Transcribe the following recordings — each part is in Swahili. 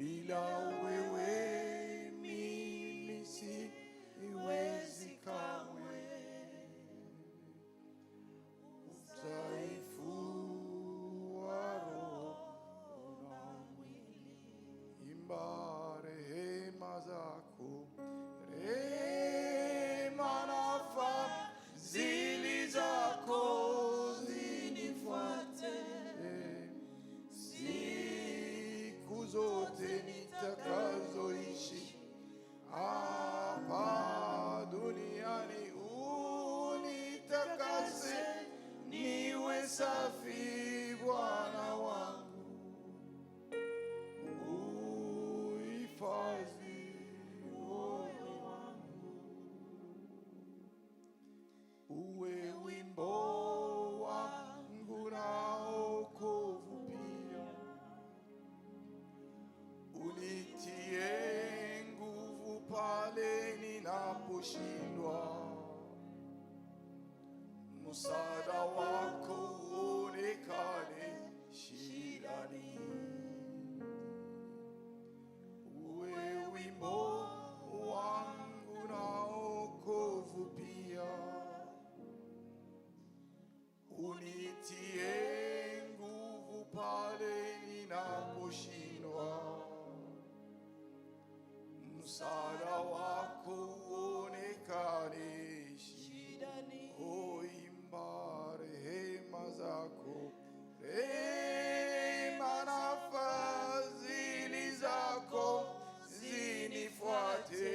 bila wewe mimi siwezi kamwe. Udhaifu wa roho na mwili, imba rehema zako, rehema na fadhili zako zinifuate siku zote nitakazoishi hapa duniani. Unitakase niwe safi Bwana wangu, uhifadhi moyo wangu, uwe wimbo wangu na wokovu pia. Unitie nguvu pale ninaposhindwa, msaada wako uonekane shidani. Uwe wimbo wangu na wokovu pia. Unitie nguvu pale ninaposhindwa, msaada wako uonekane shidani. Imba rehema zako, rehema na fadhili zako zinifuate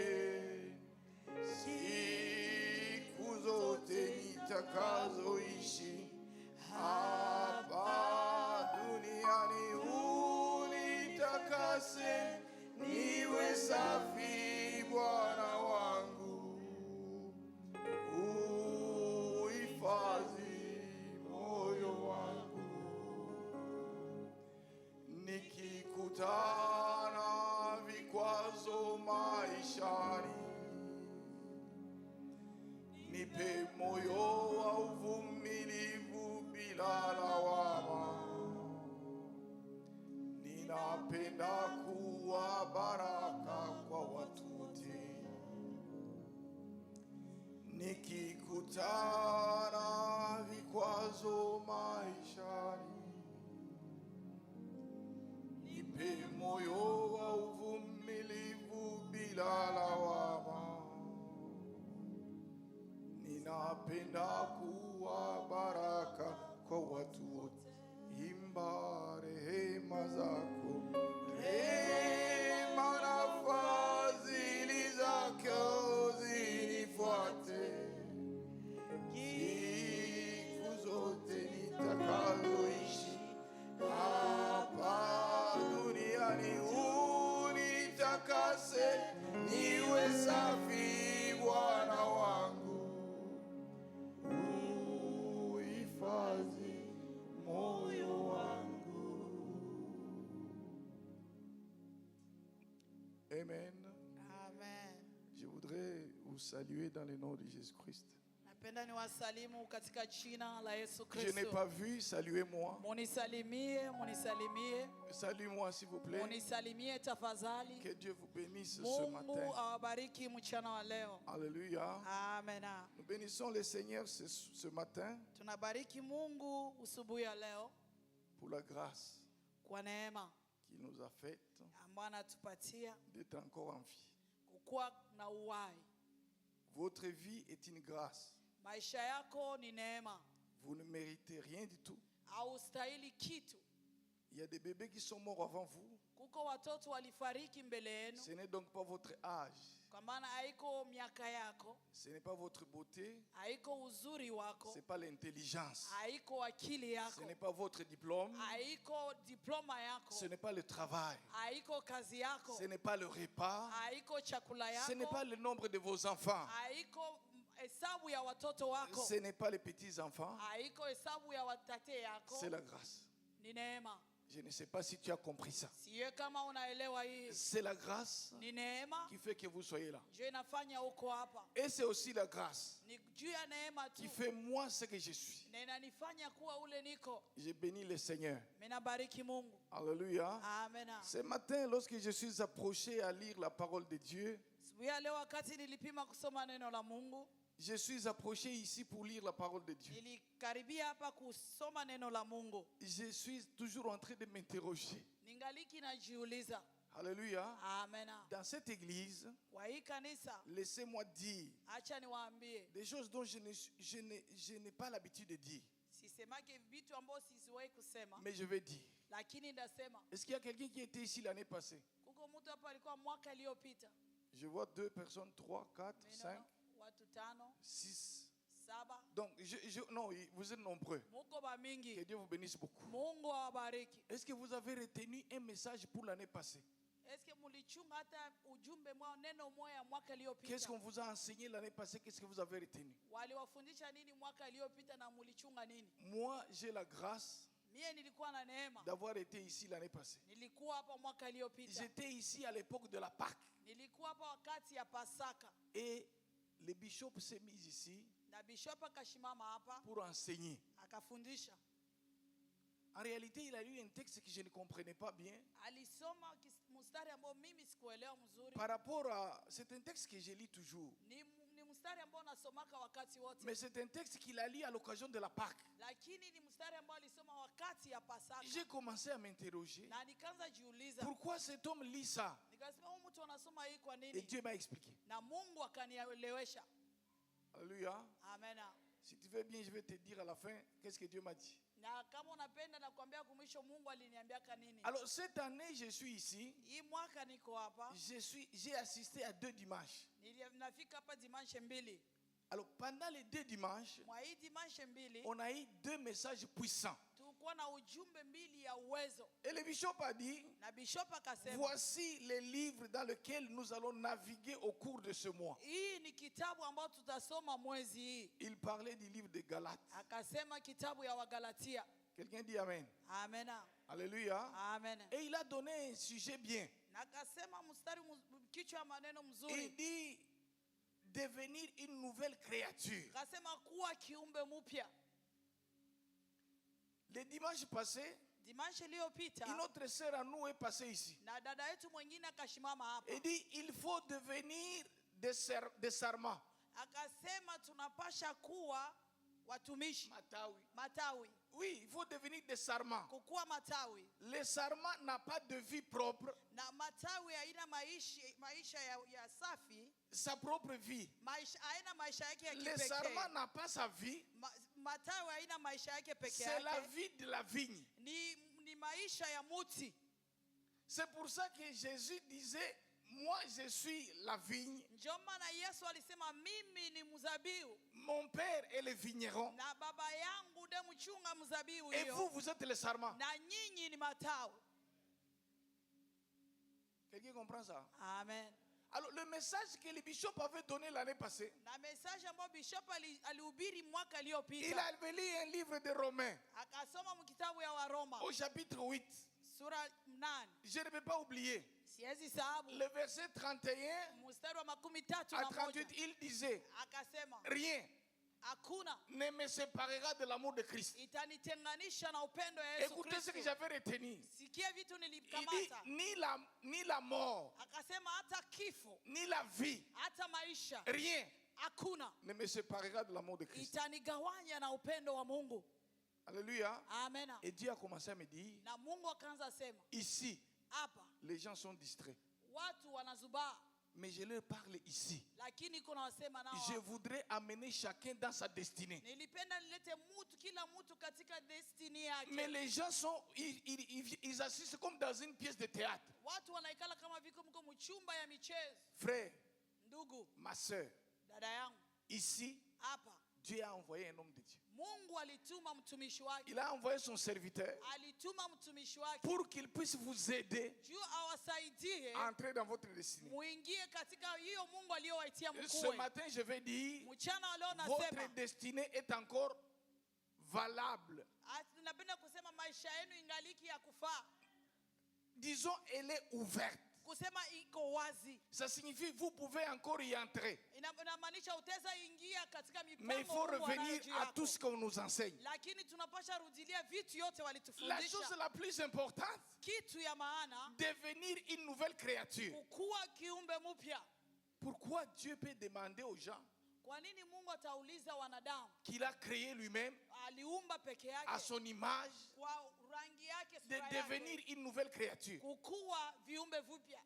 siku zote nitakazoishi hapa duniani. Unitakase niwe safi Bwana wangu, uhifadhi moyo wangu. Nikikutana vikwazo maishani, nipe moyo wa uvumilivu bila lawama. Ninapenda kuwa baraka kwa watu wote. Nikikutana vikwazo maishani, nipe moyo wa uvumilivu bila lawama. Ninapenda kuwa baraka kwa watu wote. Imba rehema zako, rehema na fadhili zako zinifuate siku zote nitakazoishi hapa duniani. Unitakase niwe safi Bwana wangu, uhifadhi moyo wangu. Amen. Amen. Je voudrais vous saluer dans le nom de Jésus-Christ. Napenda niwasalimu katika jina la Yesu Je n'ai Kristo. pas vu, saluez-moi. Munisalimie, munisalimie. Saluez-moi s'il vous plaît. Munisalimie tafadhali. Que Dieu vous bénisse ce Mungu matin. awabariki mchana wa leo. Alléluia. Amen. Nous bénissons le Seigneur ce matin Tunabariki Mungu usubuhi ya leo pour la grâce kwa neema qu'il nous a faite ambayo anatupatia d'être encore en vie. kukuwa na uhai. Votre vie est une grâce. Maisha yako ni neema. Vous ne méritez rien du tout. Haustahili kitu. Il y a des bébés qui sont morts avant vous. Kuko watoto walifariki mbele yenu. Ce n'est donc pas votre âge. Kwa maana haiko miaka yako. Ce n'est pas votre beauté. Haiko uzuri wako. Ce n'est pas l'intelligence. Haiko akili yako. Ce n'est pas votre diplôme. Haiko diploma yako. Ce n'est pas le travail. Haiko kazi yako. Ce n'est pas le repas. Haiko chakula yako. Ce n'est pas le nombre de vos enfants. Haiko hesabu ya watoto wako. Ce n'est pas les petits-enfants. Haiko hesabu ya watate yako. C'est la grâce. Ni neema. Je ne sais pas si tu as compris ça. Siye kama unaelewa hii. C'est la grâce Ni neema qui fait que vous soyez là. ndio inafanya uko hapa. Et c'est aussi la grâce Ni juu ya neema tu. qui fait moi ce que je suis. Na inanifanya kuwa ule niko. Je bénis le Seigneur. Minabariki Mungu. Alléluia. Amen. Ce matin, lorsque je suis approché à lire la parole de Dieu, Siku ya leo wakati nilipima kusoma neno la Mungu, je suis approché ici pour lire la parole de Dieu. nilikaribia hapa kusoma neno la Mungu. Je suis toujours en train de m'interroger. Ningaliki najiuliza. Alléluia. Amen. Dans cette église, Kwa hii kanisa, laissez-moi dire acha niwaambie, des choses dont je n'ai pas l'habitude de dire. sisemake vitu ambavyo siziwahi kusema, Mais je vais dire. lakini ndasema. Est-ce qu'il y a quelqu'un qui était ici l'année passée? Kuko mtu hapa alikuwa mwaka iliyopita. Je vois 2 personnes, 3, 4, 5, Watu 5, 6. 7. Donc, non, vous êtes nombreux. Muko ba Que mingi. Dieu vous bénisse beaucoup. Mungu awabariki. Est-ce que vous avez retenu un message pour l'année passée? Eske mulichunga hata ujumbe mwao neno moya mwaka iliyopita? Qu'est-ce qu'on vous a enseigné l'année passée? Qu'est-ce que vous avez retenu? Waliwafundisha nini mwaka iliyopita na mulichunga nini? Moi, j'ai la grâce Mie nilikuwa na neema. d'avoir été ici l'année passée. Nilikuwa hapa mwaka iliyopita. J'étais ici à l'époque de la Pâque. Nilikuwa hapa wakati ya Pasaka. Et le bishop s'est mis ici Na bishop akashimama hapa pour enseigner. akafundisha. En réalité, il a lu un texte que je ne comprenais pas bien. Alisoma mstari ambao mimi sikuelewa mzuri. Par rapport à... C'est un texte que je lis toujours. Ni mstari ambao nasomaka wakati wote. Mais c'est un texte qu'il a lu à l'occasion de la Pâque. Lakini ni mstari ambao alisoma wakati ya Pasaka. J'ai commencé à m'interroger. Na nikaanza jiuliza. Pourquoi cet homme lit ça? Nikasema huyu mtu anasoma hii kwa Et nini? Dieu m'a expliqué. Na Mungu akanielewesha. Alléluia. Amen. Si tu veux bien, je vais te dire à la fin qu'est-ce que Dieu m'a dit. Na kama unapenda na kuambia kumwisho Mungu aliniambiaka nini? Alors cette année, je suis ici. Hii mwaka niko hapa. J'ai assisté à 2 dimanches. Nafika hapa dimanche mbili. Alors pendant les 2 dimanches, Mwa hii dimanche mbili on a eu 2 messages puissants. tulikuwa na ujumbe mbili ya uwezo. Et le bishop a dit, Na bishop akasema, voici les livres dans lesquels nous allons naviguer au cours de ce mois. hii ni kitabu ambao tutasoma mwezi hii. Il parlait du livre de Galates. Akasema kitabu ya Wagalatia. Quelqu'un dit Amen. Amen. Alléluia. Amen. Et il a donné un sujet bien. Na akasema mstari kichwa maneno Il mzuri. dit devenir une nouvelle créature. Akasema kuwa kiumbe mpya. Le dimanche passé, Dimanche iliyopita une autre sœur à nous est passée ici. na dada yetu mwingine akashimama hapa. Il dit il faut devenir des sarments. Akasema tunapasha kuwa watumishi. Matawi. Matawi. Oui, il faut devenir des sarments. Kukuwa matawi. Le sarment n'a pas de vie propre, Na matawi haina maisha ya safi. sa propre vie. Haina maisha yake ya Le sarment kipekee. n'a pas sa vie, Matawi haina maisha yake peke c'est la yake. vie de la vigne. Ni maisha ya muti. C'est pour ça que Jésus disait, moi je suis la vigne, Ndio maana Yesu alisema mimi ni mzabibu mon père est le vigneron, na baba yangu ndiye mchunga mzabibu et vous, hiyo. vous êtes le sarment. Na nyinyi ni matawi. Quelqu'un comprend ça? Amen. Alors le message que le bishop avait donné l'année passée, Na message ambayo bishop alihubiri mwaka il iliyopita. avait lu un livre de Romains Akasoma mkitabu ya Waroma au chapitre 8. sura 8. Je ne peux pas oublier. Siwezi sababu Le verset 31 mstari wa à 31 38, il disait, akasema rien hakuna ne me séparera de l'amour de Christ. itanitenganisha na upendo ya Yesu Écoutez ce que Kristo. j'avais retenu. Sikia vitu Il dit, nilikamata. ni la mort, Akasema hata kifo, ni la vie, hata maisha, rien hakuna ne me séparera de l'amour de Christ. itanigawanya na upendo wa Mungu. Alléluia. Amen. Et Dieu a commencé à me dire, Na Mungu akaanza sema, ici, hapa les gens sont distraits. watu wanazubaa, Mais je leur parle ici. lakini kuna wasema nao. Je voudrais amener chacun dans sa destinée. Nilipenda nilete kila mtu katika destiny yake. Mais les gens ils assistent comme dans une pièce de théâtre. Watu wanaikala kama viko mko mchumba ya michezo. Frère, Ndugu, ma soeur, dada yangu, ici, hapa Dieu a envoyé un homme de Dieu. Mungu alituma mtumishi wake. Il a envoyé son serviteur Alituma mtumishi wake pour qu'il puisse vous aider juu awasaidie à entrer dans votre destinée. muingie katika hiyo Mungu aliyowaitia Ce mkuwe. matin, je vais dire, Mchana wa leo votre nasema, destinée est encore valable. napenda kusema maisha yenu ingaliki ya kufaa. Disons, elle est ouverte. kusema iko wazi. Ça signifie vous pouvez encore y entrer. Inamaanisha utaweza ingia katika Mais il mipango faut Mungu anayo revenir juu à yako. tout ce qu'on nous enseigne. Lakini tunapasha rudilia vitu yote La walitufundisha. chose la plus importante, Kitu ya maana devenir une nouvelle créature. kukuwa kiumbe mpya. Pourquoi Dieu peut demander aux gens Kwa nini Mungu atauliza wanadamu? qu'il a créé lui-même Aliumba peke à yake son image kwa rangi yake, de sura devenir yake, une nouvelle créature? kukuwa viumbe vipya.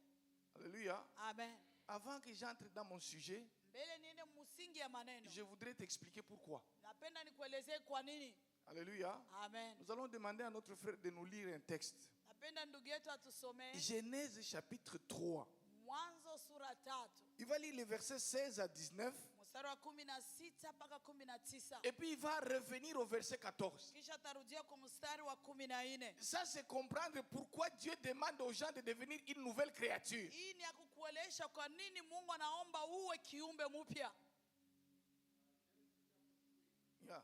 Alléluia. Amen. Avant que j'entre dans mon sujet, Mbele niende msingi ya maneno. je voudrais t'expliquer pourquoi. Napenda nikuelezee kwa nini. Alléluia. Amen. Nous allons demander à notre frère de nous lire un texte. Napenda ndugu yetu atusomee Genèse chapitre 3. Mwanzo sura 3. Il va lire les versets 16 à 19. Mstari wa 16 mpaka 19. Et puis il va revenir au verset 14. Kisha tarudia kwa mstari wa 14. Ça, c'est comprendre pourquoi Dieu demande aux gens de devenir une nouvelle créature. Hii ni ya kukuelesha kwa nini Mungu anaomba uwe kiumbe mpya. Yeah.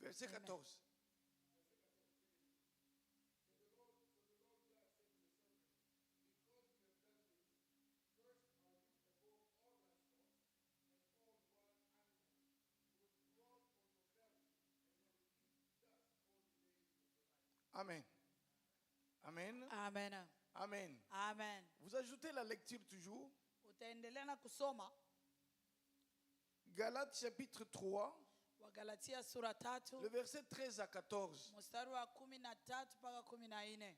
Verset 14. Amen. Amen. Amen. Amen. Amen. Vous ajoutez la lecture toujours. Utaendelea na kusoma Galates chapitre 3, Wagalatia sura 3 le verset 13 à 14. mstari wa 13 mpaka 14.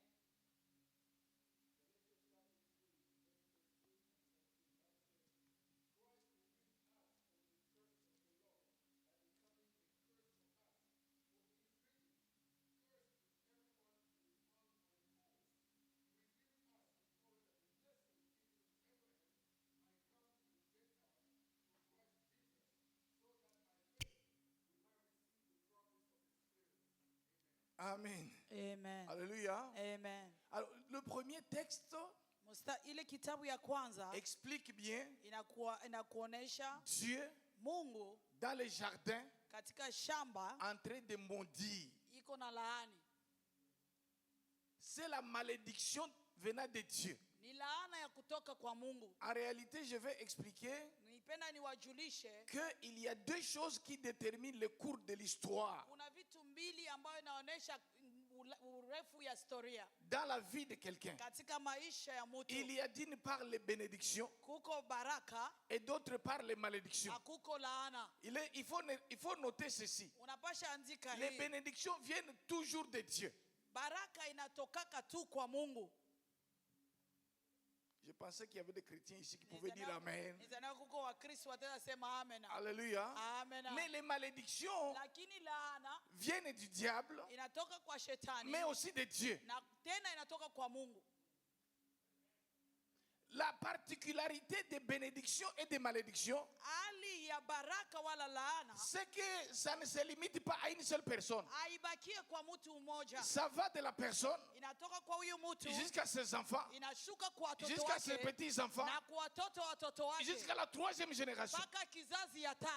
Amen. Amen. Alléluia. Amen. Alors, le premier texte Ile kitabu ya kwanza explique bien inakuonesha Dieu Mungu dans le jardin katika shamba en train de maudire. iko na laani. C'est la malédiction venant de Dieu. Ni laana ya kutoka kwa Mungu. En réalité, je vais expliquer Nipenda niwajulishe qu'il y a deux choses qui déterminent le cours de l'histoire kuna vitu mbili ambayo inaonesha urefu ya historia dans la vie de quelqu'un. katika maisha ya mtu. Il y a d'une part les bénédictions Kuko baraka et d'autre part les malédictions. na kuko laana. Il faut noter ceci. Unapasha andika Les hii. bénédictions viennent toujours de Dieu. Baraka inatokaka tu kwa Mungu. Je pensais qu'il y avait des chrétiens ici qui pouvaient dire Amen. Nizana kuko Wakristo wataweza sema amen. Alléluia. Amen. Mais les malédictions Lakini laana viennent du diable, inatoka kwa shetani mais aussi de Dieu. na tena inatoka kwa Mungu. La particularité des bénédictions et des malédictions, Hali ya baraka wala laana c'est que ça ne se limite pas à une seule personne. haibakie kwa mtu mmoja. Ça va de la personne Inatoka kwa huyu mtu jusqu'à ses enfants, inashuka kwa watoto jusqu'à ses wake petits-enfants, na kwa watoto wake jusqu'à la troisième génération. mpaka kizazi ya 3.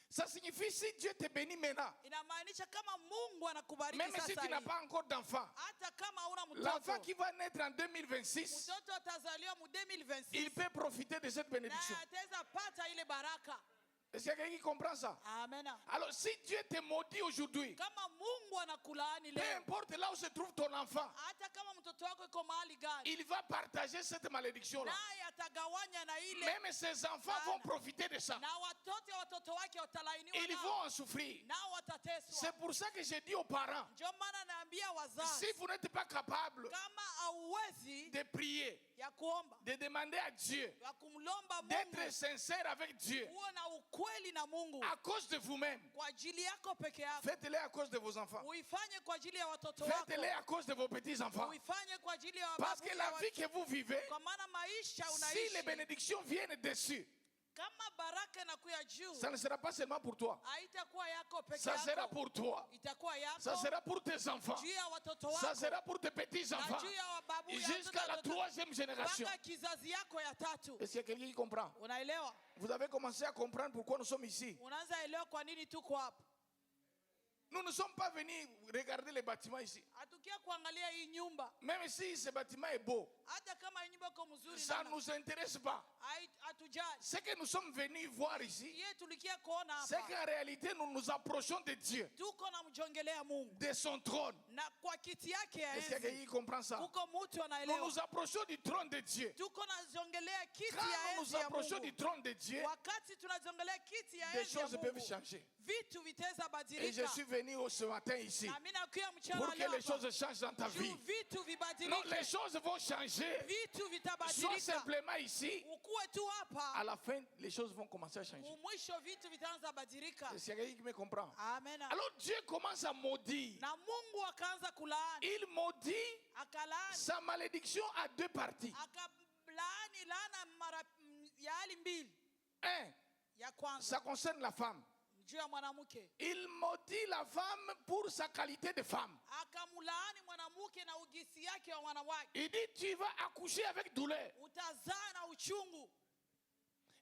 Ça signifie si Dieu te bénit maintenant, Inamaanisha kama Mungu anakubariki même si sasa tu n'as hivi, pas encore d'enfant, hata kama huna l'enfant mtoto, qui va naître en 2026, mtoto atazaliwa mu il 2026 peut profiter de cette na bénédiction. ataweza pata ile baraka. Est-ce qu'il y a quelqu'un qui comprend ça? Amen. Alors, si Dieu te maudit aujourd'hui, Kama Mungu anakulaani peu leo, importe là où se trouve ton enfant, hata kama mtoto wako yuko mahali gani, il va partager cette malédiction-là. naye atagawanya na ile, Même ses enfants vont profiter de ça. na watoto wake watalainiwa Ils nao, vont en souffrir. nao watateswa. C'est pour ça que je dis aux parents, Ndio maana naambia wazazi, si vous n'êtes pas capable kama hauwezi de prier, ya kuomba, de demander à Dieu, ya kumlomba d'être Mungu, sincère avec Dieu, uwe na ukweli na Mungu à cause de vous-même, kwa ajili yako peke yako, faites-le à cause de vos enfants. uifanye kwa ajili ya watoto wako, Faites-le à cause de vos petits-enfants. uifanye kwa ajili ya Parce babu que ya la vie que vous vivez, kwa maana maisha si unaishi, les bénédictions viennent dessus, kama baraka inakuya juu, ça ne sera pas seulement pour toi. haitakuwa yako peke Ça sera yako, pour toi. itakuwa yako, Ça sera pour tes enfants. juu ya watoto Ça wako, sera pour tes na petits-enfants. juu ya babu ya Jusqu'à la troisième génération. mpaka kizazi yako ya tatu. Est-ce qu'il y a quelqu'un qui comprend? Unaelewa? Vous avez commencé à comprendre pourquoi nous sommes ici. Unaanza elewa kwa nini tuko hapa. Nous ne sommes pas venus regarder les bâtiments ici. Hatukia kuangalia hii nyumba, Même si ce bâtiment est beau, hata kama hii nyumba iko mzuri ça ne sana, nous intéresse pas. hatujali. Ce que nous sommes venus voir ici, Yeye tulikia kuona c'est hapa, qu'en réalité, nous nous approchons de Dieu, tuko na mjongelea Mungu de son trône. na kwa kiti yake ya Est-ce qu'il y a quelqu'un enzi. qui comprend ça? Kuko mtu Nous anaelewa. nous approchons du trône de Dieu. Tuko na zongelea kiti Quand ya nous enzi nous ya approchons du Mungu. trône de Dieu, Wakati tunazongelea kiti ya des enzi ya choses peuvent Mungu, changer. vitu vitaweza Et je badilika. suis venu ce matin ici Na mimi nakuya mchana pour que leo les hapa, choses changent dans ta juu vie. vitu Non, vibadilike, les choses vont changer. vitu Sois vitabadilika. simplement ici. Ukuwe tu À hapa, la fin, les choses vont commencer à changer. mwisho vitu vitaanza badilika. Est-ce qu'il y a quelqu'un qui me comprend? Amen. Alors Dieu commence à maudire. Na Mungu akaanza kulaani, Il maudit akalaani, sa malédiction à deux parties. akalaani laana mara ya hali mbili. Un, Ya kwanza ça concerne la femme. juu ya mwanamke, Il maudit la femme pour sa qualité de femme. akamlaani mwanamke na ugisi yake wa mwanamke. Il dit, tu vas accoucher avec douleur. Utazaa na uchungu,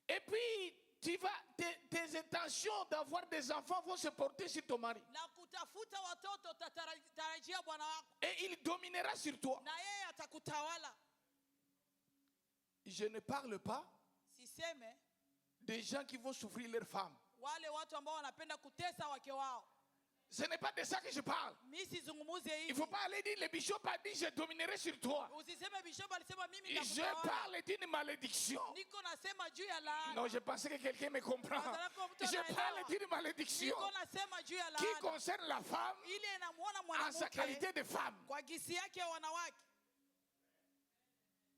Et puis, tes intentions d'avoir des enfants vont se porter sur ton mari. na kutafuta watoto utatarajia bwana wako, Et il dominera sur toi. na yeye atakutawala. Je ne parle pas Siseme des gens qui vont souffrir leurs femmes. wale watu ambao wanapenda kutesa wake wao. Ce n'est pas de ça que je parle. Mimi sizungumuze Il ne hivi. faut pas aller dire, le bishop a dit, je dominerai sur toi. Usiseme bishop alisema mimi Je nitakutawala. parle d'une malédiction. Niko nasema juu ya laana. Non, je pensais que quelqu'un me comprend. Je parle d'une malédiction Niko nasema juu ya qui laana. concerne la femme Ile inamuona en sa mwanamke qualité de femme. kwa gisi yake ya wanawake.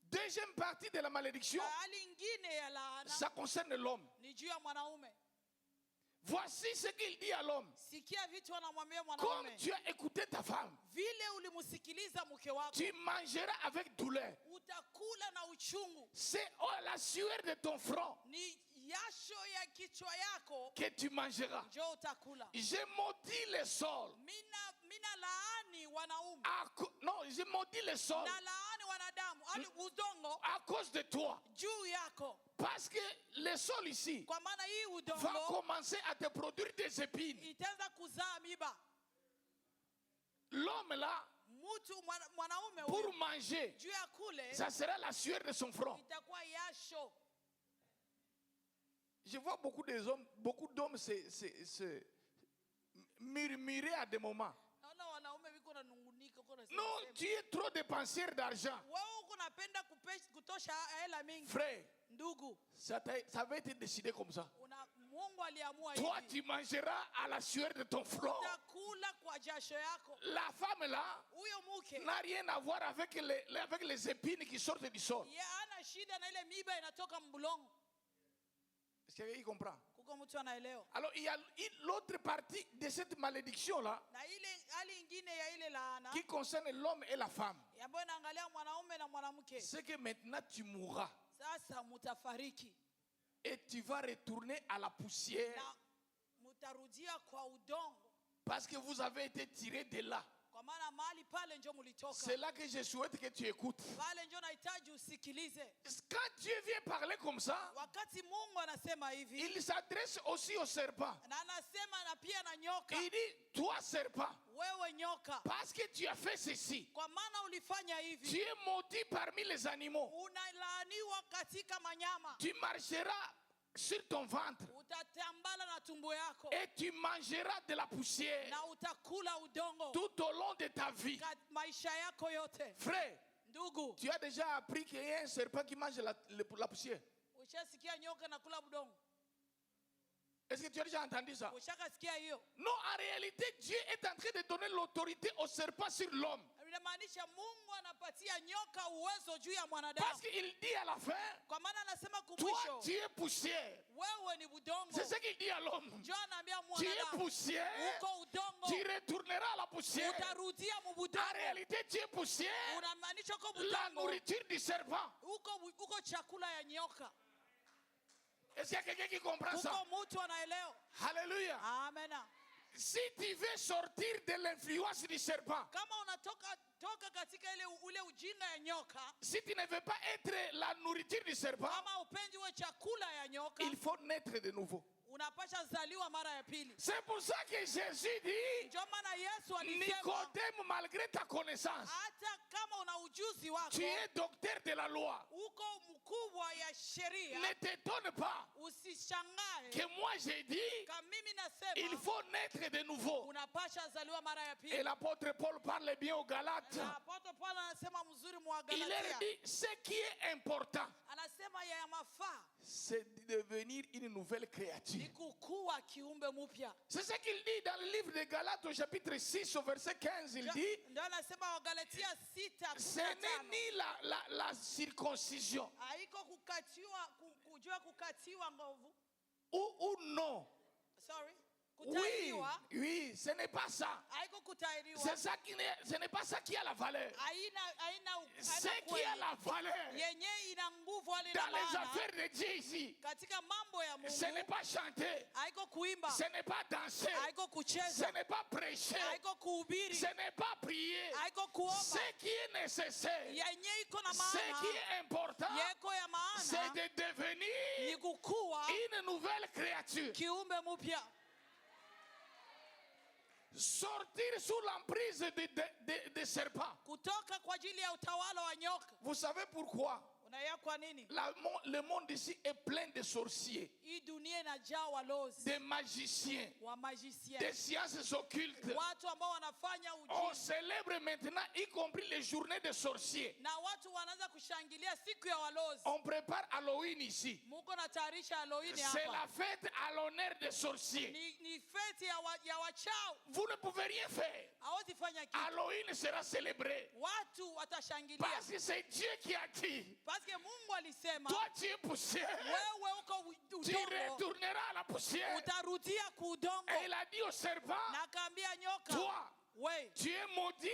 Deuxième partie de la malédiction, Hali ingine ya laana ça concerne l'homme. ni juu ya mwanaume. Voici ce qu'il dit à l'homme. Sikia vitu wanamwambia Comme mwanaume. tu as écouté ta femme, Vile ulimsikiliza mke wako, tu mangeras avec douleur. utakula na uchungu. C'est la sueur de ton front Ni jasho ya kichwa yako que tu mangeras. njo utakula. Je maudis le sol. Mina laani wanaume Non, je maudis le sol na laani wanadamu, hadi udongo à cause de toi. juu yako, Parce que le sol ici kwa maana hii va udongo commencer à te produire des épines. itaanza kuzaa miba. L'homme là, Mtu mwanaume pour huyu manger, juu ya kule ça sera la sueur de son front. itakuwa yasho. Je vois beaucoup d'hommes se murmurer à des moments. Naona wanaume wiko nanungunika huko nasema. Non, tu es trop dépensier d'argent. Wewe uko napenda kutosha hela mingi. Frère, Ndugu, ça avait été décidé comme ça. Mungu aliamua Toi, hivi. tu mangeras à la sueur de ton front. Utakula kwa jasho yako. La femme là Huyo mke n'a rien à voir avec les épines qui sortent du sol. yeye ana shida na ile miba inatoka mbulongo. Est-ce qu'il comprend? Kuko mtu anaelewa. Alors, il y a l'autre partie de cette malédiction-là Na ile hali ingine ya ile laana qui concerne l'homme et la femme. ambayo inaangalia mwanaume na mwanamke. C'est que maintenant tu mourras Sasa mutafariki et tu vas retourner à la poussière na mutarudia kwa udongo, parce que vous avez été tirés de là. kwa maana mahali pale ndio mlitoka. C'est là que je souhaite que tu écoutes. Pale ndio nahitaji usikilize. Quand Dieu vient parler comme ça, Wakati Mungu anasema hivi, il s'adresse aussi au serpent. na anasema na pia na nyoka, Il dit, toi serpent, wewe nyoka, parce que tu as fait ceci, kwa maana ulifanya tu hivi, es maudit parmi les animaux. unalaaniwa katika manyama, Tu marcheras sur ton ventre utatambala na tumbo yako et tu mangeras de la poussière na utakula udongo tout au long de ta vie. maisha yako yote. Frère, Ndugu, tu as déjà appris qu'il y a un serpent qui mange la poussière? ushasikia nyoka na kula udongo? Est-ce que tu as déjà entendu ça? Ushakasikia hiyo? Non, en réalité, Dieu est en train de donner l'autorité au serpent sur l'homme. Inamaanisha Mungu anapatia nyoka uwezo juu ya Parce mwanadamu. qu'il dit à la fin, Kwa maana anasema toi kumwisho, tu es poussière. wewe ni budongo. C'est ce qu'il dit à l'homme. Njoo anaambia Tu es mwanadamu, poussière, uko udongo, tu retourneras à la poussière. utarudia En mubudongo. réalité, tu es poussière, Unamaanisha uko la budongo, nourriture du serpent. uko chakula ya nyoka. Est-ce qu'il y a quelqu'un qui comprend ça? Uko mtu anaelewa? Alléluia. Amen. Si tu veux sortir de l'influence du serpent, Kama unatoka katika ule ujinga ya nyoka, si tu ne veux pas être la nourriture du serpent, kama upendi we chakula ya nyoka, il faut naître de nouveau. unapasha zaliwa mara ya pili. C'est pour ça que Jésus dit, Ndio maana Yesu alisema, Nicodème, malgré ta connaissance, hata kama una ujuzi wako, tu es docteur de la loi. uko mkubwa ya sheria, Ne t'étonne pas usishangae que moi j'ai dit, kama mimi il nasema faut naître de nouveau. unapasha zaliwa mara ya Et pili. l'apôtre Paul parle bien aux Galates. Na Apostle Paulo anasema mzuri mwa Il leur Galatia, dit, ce qui est important, anasema ya mafaa c'est de devenir une nouvelle créature. ni kukua kiumbe mpya. C'est ce qu'il dit dans le livre de Galates au chapitre 6 au verset 15. Il dit, Ndio anasema wa Galatia ce n'est 6:15. ni la circoncision Haiko kujua kukatiwa nguvu. ou non. Sorry. Oui, Kutahiriwa. oui, ce n'est pas ça. Haiko kutahiriwa. Ce n'est pas ça qui a la valeur. Haina Ce qui a la valeur yenye ina nguvu wale na dans les maana affaires de Dieu ici, katika mambo ya ce n'est Mungu. pas chanter, Haiko kuimba, ce n'est pas danser, haiko ce kucheza, n'est pas prêcher, haiko kuhubiri, ce n'est pas prier. haiko kuomba. Ce qui est nécessaire, Yenye iko na ce maana, qui est important, yeko ya c'est maana de ni devenir kukua une nouvelle créature. kiumbe mpya. Sortir sous l'emprise des serpents. Kutoka kwa ajili ya utawala wa nyoka. Vous savez pourquoi? Unaya kwa nini? Le monde ici est plein de sorciers, Hii dunia inajaa walozi, de magiciens, wa magiciens, des sciences occultes. watu ambao wanafanya On ujinga, célèbre maintenant, y compris les journées des sorciers. na watu wanaanza kushangilia siku ya walozi. On prépare Halloween ici. Mungu natayarisha Halloween C'est hapa. la fête à l'honneur des sorciers. Ni feti ya wachao. Vous ne pouvez rien faire. Hawezi fanya kitu. Halloween sera célébré. Watu watashangilia. Parce que c'est Dieu qui a dit, Parce que Mungu alisema, toi tu es poussière, wewe uko tu udongo, retourneras à la poussière. utarudia kuudongo. Et il a dit au serpent, Na akaambia nyoka, toi, we tu es maudit,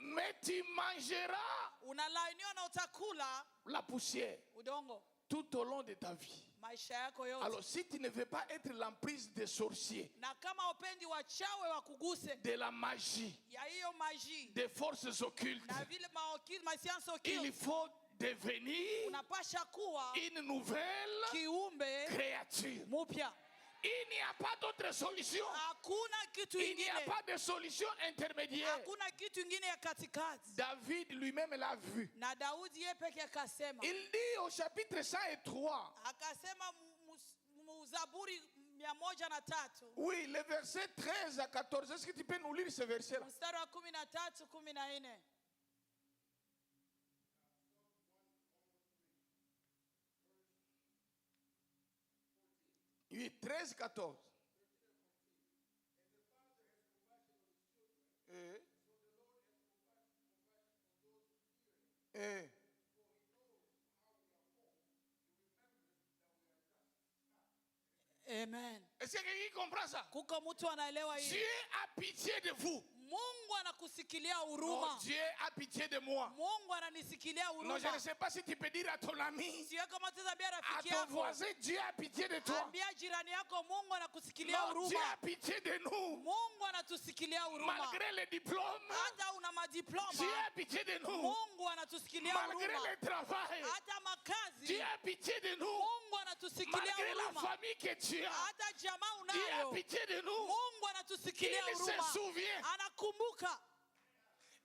mais tu mangeras unalainiwa na utakula la poussière udongo tout au long de ta vie. maisha yako yote. Alors si tu ne veux pas être l'emprise des sorciers, Na kama upendi wachawe wakuguse, de la magie, ya hiyo maji des forces occultes, na vile masiansi il okili, faut devenir unapasha kuwa une nouvelle kiumbe créature. mpya. Il n'y a pas d'autre solution. Hakuna kitu Il n'y a ingine, pas de solution intermédiaire. hakuna kitu ingine ya katikati. David lui-même l'a vu. Na Daudi yeye peke akasema, Il dit au chapitre 103, akasema Mzaburi 103 oui, le verset 13 à 14. Est-ce que tu peux nous lire ce verset-là? mstari wa 13 14. Oui, 13, 14. Amen. Est-ce que quelqu'un comprend ça? Kuko mtu anaelewa hii. Dieu a pitié de vous. Mungu anakusikilia Non, huruma. Dieu a pitié de moi. Mungu ananisikilia Non, je huruma. ne sais pas si tu peux dire à ton ami, Sio kama tazabia à rafiki ton yako. voisin, Dieu a pitié de toi. Ambia jirani yako Mungu anakusikilia Non, Dieu a huruma. pitié de nous. Mungu anatusikilia huruma. Malgré les diplômes, Hata una Dieu madiploma, a pitié de nous. Mungu anatusikilia Malgré huruma. le travail, Hata makazi, Dieu a pitié de nous. Mungu anatusikilia Malgré la huruma. famille que tu as, Hata jamaa Dieu a unayo, pitié de nous. Mungu anatusikilia Il se huruma. souvient. Anakumbuka,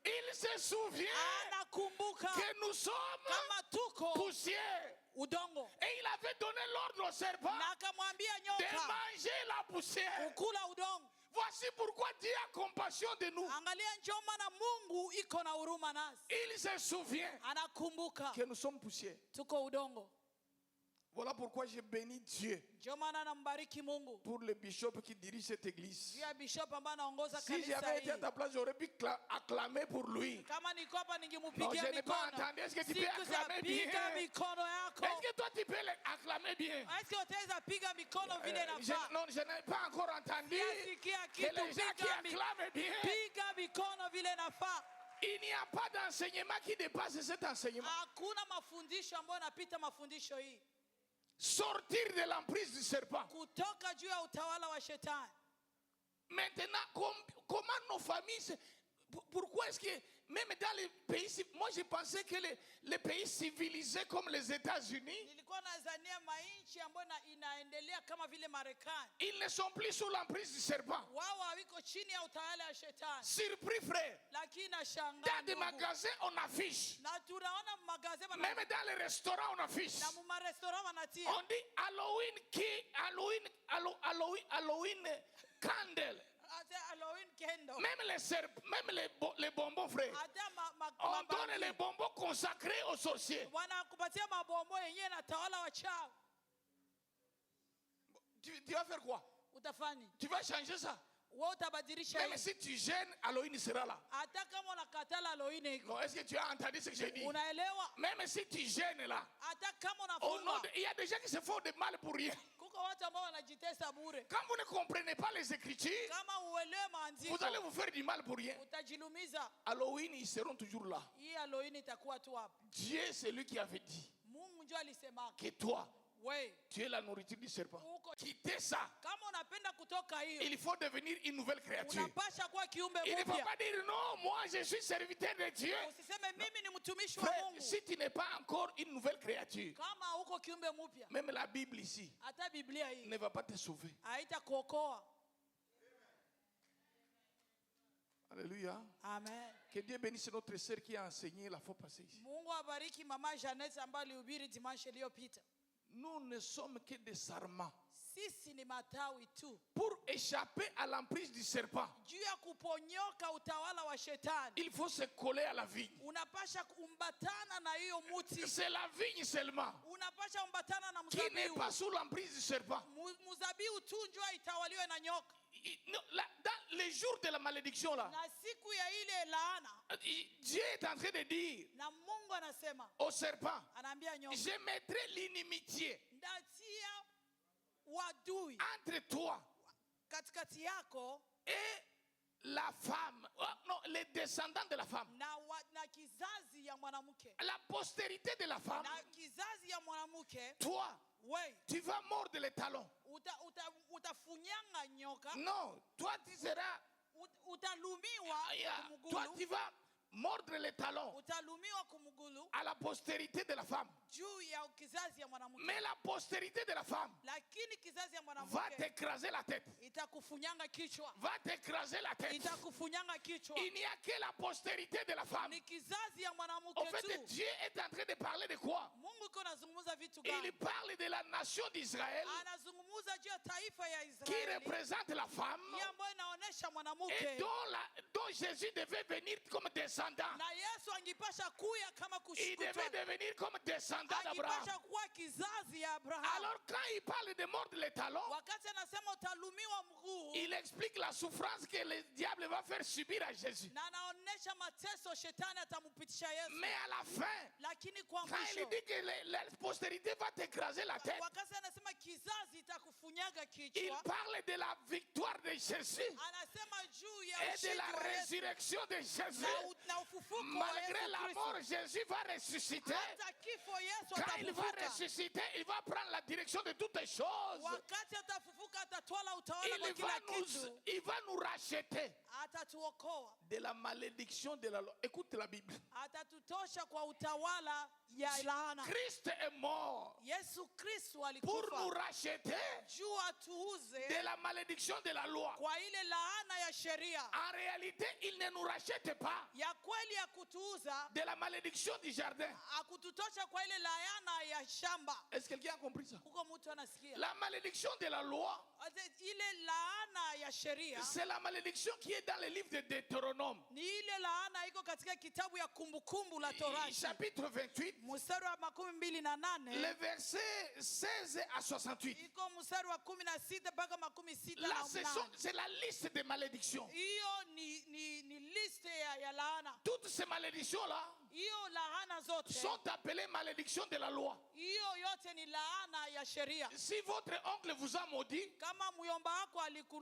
Il se souvient anakumbuka que nous sommes kama tuko poussière. udongo, Et il avait donné l'ordre au serpent na akamwambia de nyoka manger la poussière. ukula udongo. Voici pourquoi Dieu a compassion de nous. Angalia, ndio maana Mungu iko na huruma nasi, Il se souvient anakumbuka que nous sommes poussière. tuko udongo. Voilà pourquoi j'ai béni Dieu Ndio maana nambariki Mungu pour le bishop qui dirige cette église. juu ya bishop ambaye anaongoza Si kanisa j'avais été à hili. ta place, j'aurais pu acclamer pour lui. Kama niko hapa Non, ningemupigia je n'ai pas mikono. entendu. Est-ce que tu peux Siku za acclamer piga bien? mikono yako. Est-ce que toi tu peux acclamer bien? Est-ce que utaweza piga mikono vile inafaa? Non, je n'ai pas encore entendu Sikia que kitu, les gens qui acclament bien. piga mikono vile inafaa. Il n'y a pas d'enseignement qui dépasse cet enseignement. Hakuna mafundisho ambayo yanapita mafundisho hii. Sortir de l'emprise du serpent. Kutoka juu ya utawala wa shetani. Maintenant, comment nos familles... Pourquoi est-ce que, même dans les pays... Moi, je pensais que les pays civilisés comme les États-Unis, Nilikuwa nazania mainchi ambayo inaendelea kama vile Marekani. ils ne sont plus sous l'emprise du serpent. Wao hawiko chini ya utawala wa shetani. Surpris, frère. Lakini nashangaa Dans des ndugu. magasins, on affiche. Na tunaona magazeti Même dans les restaurants, on affiche. na mu restaurant wanatia. On dit Halloween candle. Ate Halloween candle. Même les bonbons, frère. Ata On donne les bonbons consacrés aux sorciers. wanakupatia mabombo yenyewe na tawala wachawi. Tu vas faire quoi? Utafani. Tu vas changer ça. Wewe utabadilisha Même hiyo. si tu gênes, Halloween sera là. Hata kama unakatala Halloween iko. Non, est-ce que tu as entendu ce que j'ai dit? Unaelewa? Même si tu gênes là. Hata kama Au nom unafunga. il y a des gens qui se font de mal pour rien. Kuko watu ambao wanajitesa bure. Quand vous ne comprenez pas les Écritures, Kama uelewe maandiko. vous allez vous faire du mal pour rien. Utajilumiza. Halloween, ils seront toujours là. Hii Halloween itakuwa tu hapa. Dieu, c'est lui qui avait dit Mungu ndio alisema. que toi, We, tu es la nourriture du serpent. uko Quittez ça. kama unapenda kutoka hiyo. Il faut devenir une nouvelle créature. Unapasha kuwa kiumbe Il ne faut mpya. pas dire non, moi je suis serviteur de Dieu. Usiseme mimi ni mtumishi wa Frère, Mungu. si tu n'es pas encore une nouvelle créature, Kama uko kiumbe mpya. même la Bible ici Hata Biblia hii ne va pas te sauver. haitakuokoa. Alléluia. Amen. Que Dieu bénisse notre sœur qui a enseigné la fois passée ici. Mungu abariki mama Janet ambaye alihubiri dimanche iliyopita. Nous ne sommes que des sarments. Sisi ni matawi tu. Pour échapper à l'emprise du serpent, Juu ya kuponyoka utawala wa shetani. il faut se coller à la vigne. Unapasha kumbatana na hiyo muti. C'est la vigne seulement Unapasha kumbatana na qui n'est mzabibu. pas sous l'emprise du serpent. Mzabibu tu njoo itawaliwe na nyoka. Dans les jours de la malédiction là, Na siku ya ile laana Dieu est en train de dire na Mungu anasema, au serpent, anaambia nyoka, je mettrai l'inimitié ndatia wadui entre toi katikati yako et la femme, non, les descendants de la femme, na kizazi ya mwanamke. la postérité de la femme. Na kizazi ya mwanamke, Toi, we tu vas mordre les talons. utafunyanga nyoka. Non, toi tu seras, Utalumiwa toi kumugulu. tu vas mordre les talons Utalumiwa kumugulu à la postérité de la femme. juu ya kizazi ya mwanamke. Mais la postérité de la femme Lakini kizazi ya va mwanamke t'écraser la tête. itakufunyanga kichwa. Va t'écraser la tête. Itakufunyanga kichwa. Il n'y a que la postérité de la femme. Ni kizazi ya En mwanamke fait, tu. Dieu est en train de parler de quoi? Mungu iko nazungumza vitu Il gani? parle de la nation d'Israël Anazungumza juu ya taifa ya qui Israeli. représente la femme Hii ambayo inaonesha et mwanamke. dont Jésus devait venir comme descendant. Na Yesu angipasha kuya kama Il devait kushukutwa. devenir comme descendant d'Abraham. Angipasha kuwa kizazi ya Abraham. Alors quand il parle de mordre les talons, Wakati anasema utalumiwa mguu. il explique la souffrance que le diable va faire subir à Jésus. Na anaonesha mateso shetani atamupitisha Yesu. Mais à la fin, Lakini kwa quand il mwisho, dit que la postérité va t'écraser la tête, wakati anasema kizazi itakufunyaga il kichwa, parle de la victoire de Jésus anasema juu ya et de ushindi la wa Yesu résurrection de Jésus. na ufufuko wa Malgré Yesu la Kristo. mort, Jésus va ressusciter. Hata kifo Yesu Quand il va atafufuka. ressusciter, il va prendre la direction de toutes les choses. Wakati atafufuka atatwala utawala kwa kila kitu. Il va nous racheter Atatuokoa. de la malédiction de la loi. Écoute la Bible. Atatutosha kwa utawala ya laana. Christ est mort Yesu Kristo pour nous alikufa racheter juu atuuze de la malédiction de la loi. kwa ile laana ya sheria. En réalité, il ne nous rachète pas Ya kweli ya kutuuza, de la malédiction du jardin. akututosha kwa ile laana ya shamba. Est-ce que quelqu'un a compris ça? Kuko mtu anasikia? La malédiction de la loi, Ile laana ya sheria c'est la malédiction qui est dans le livre de Deutéronome. ni ile laana iko katika kitabu ya Kumbukumbu la Torati, Chapitre 28, mstari wa 28, les versets 16 à 68. iko mstari wa 16 mpaka 68. Là, c'est la liste des malédictions. Hiyo ni liste ya laana. Toutes ces malédictions-là Hiyo laana zote, sont appelées malédictions de la loi. hiyo yote ni laana ya sheria. Si votre oncle vous a maudit, Kama myomba wako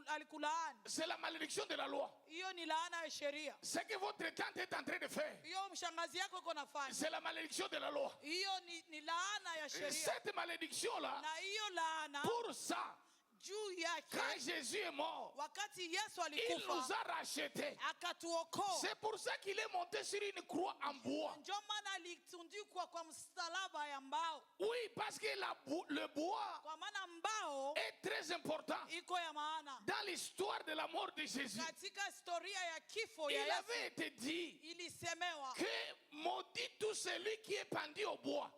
alikulaani, c'est la malédiction de la loi. hiyo ni laana ya sheria. Ce que votre tante est en train de faire, Hiyo mshangazi yako iko nafanya, c'est la malédiction de la loi. hiyo ni laana ya sheria. Cette malédiction-là, Na hiyo laana pour ça, juu yake, quand Jésus est mort, wakati Yesu il nous alikufa a rachetés. akatuokoa, C'est pour ça qu'il est monté sur une croix en bois. ndio maana alitundikwa kwa msalaba ya mbao, Oui, parce que le bois kwa maana mbao est très important iko ya maana dans l'histoire de la mort de Jésus. katika historia ya kifo Il ya Yesu. avait été dit Ilisemewa que maudit tout celui qui est pendu au bois.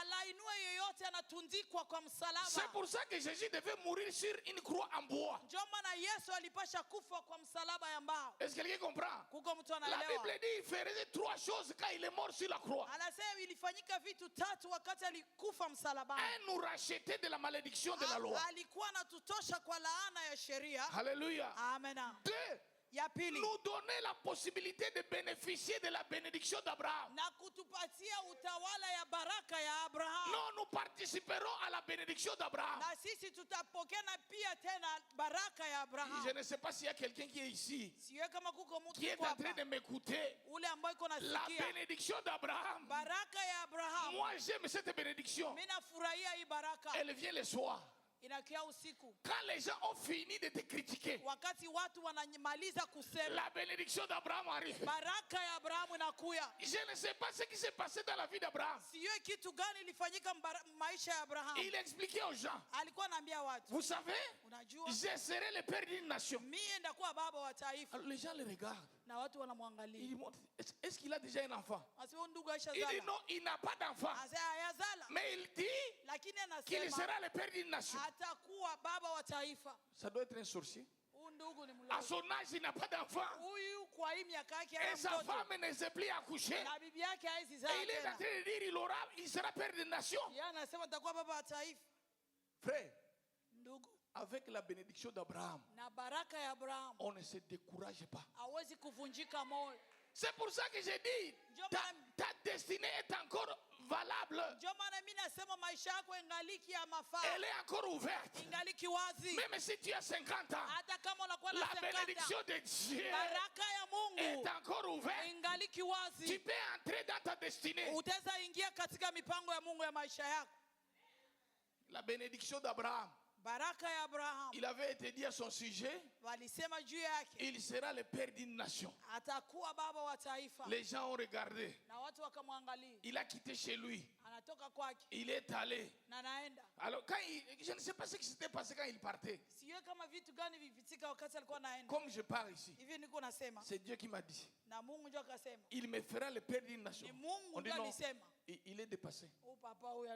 alainue yeyote anatundikwa kwa C'est msalaba. pour ça que Jésus devait mourir sur une croix en bois. Ndio maana Yesu alipasha kufa kwa msalaba ya mbao. Est-ce que quelqu'un comprend? Kuko mtu La anaelewa? Bible dit qu'il faisait trois choses quand il est mort sur la croix. Anasema ilifanyika vitu tatu wakati alikufa msalabani. Un, nous racheter de la malédiction de la loi. Alikuwa anatutosha kwa laana ya sheria. Alléluia. Amen. Deux, Ya pili, nous donner la possibilité de bénéficier de la bénédiction d'Abraham. na kutupatia utawala ya baraka ya Abraham. Non, nous participerons à la bénédiction d'Abraham. Na sisi tutapokea na pia tena baraka ya Abraham. Je ne sais pas s'il y a quelqu'un qui est ici, Siwe kama kuko mtu qui est yuko en train hapa, de m'écouter. ule ambaye iko La nasikia bénédiction d'Abraham. baraka ya Abraham. Moi, j'aime cette bénédiction. Mimi nafurahia hii baraka. Elle vient le soir. Inakia usiku, Quand les gens ont fini de te critiquer, wakati watu wanamaliza kusema, la bénédiction d'Abraham arrive. baraka ya Abrahamu inakuya. Je ne sais pas ce qui s'est passé dans la vie d'Abraham. Sijui kitu gani ilifanyika maisha ya Abrahamu. Il expliquait aux gens, Alikuwa anaambia watu, vous savez, unajua je serai le père d'une nation. mimi ndakuwa baba wa taifa. Alors les gens le regardent. Na watu Ils wanamwangalia, demandent, est-ce qu'il a déjà un enfant? asiwe ndugu aisha Il dit zala, non, il n'a pas d'enfant. asa hayazala, Mais il dit lakini qu'il anasema sera le père d'une nation. atakuwa baba wa taifa. Ça doit être un sorcier. Huyu ndugu ni À mlozi. son âge, il n'a pas d'enfant. Huyu kwa hii miaka yake Et hana sa mtoto. femme ne s'est plus accouchée. Na bibi yake haizi Et zaa il est en train tena. de dire il sera père d'une nation. Yeye anasema atakuwa baba wa taifa. Frère, Ndugu, avec la bénédiction d'Abraham, na baraka ya Abrahamu on ne se décourage pas. hawezi kuvunjika moyo. C'est pour ça que j'ai dit, ta destinée est encore valable. Ndio maana mimi nasema maisha yako ingaliki ya mafaa, Elle est encore ouverte. ingaliki wazi. Même si tu as 50 ans, Hata kama unakuwa na la 50, bénédiction de Dieu baraka ya est Mungu encore ouverte. ingaliki Tu wazi. peux entrer dans ta destinée. Utaweza ingia katika mipango ya Mungu ya maisha yako. La bénédiction d'Abraham, Baraka ya Abraham il avait été dit à son sujet, walisema juu yake il sera le père d'une nation. atakuwa baba wa taifa, Les gens ont regardé. na watu wakamwangalia, Il a quitté chez lui. anatoka kwake Il est allé. na naenda. Alors, je ne sais pas ce qui s'était passé quand il partait. Sijui kama vitu gani vivitika wakati alikuwa naenda. Comme je pars ici, Hivi niko nasema c'est Dieu qui m'a dit, na Mungu ndio akasema, il me fera le père d'une nation. ni Mungu On dit ndio non, alisema. il est dépassé. Huyu papa huyu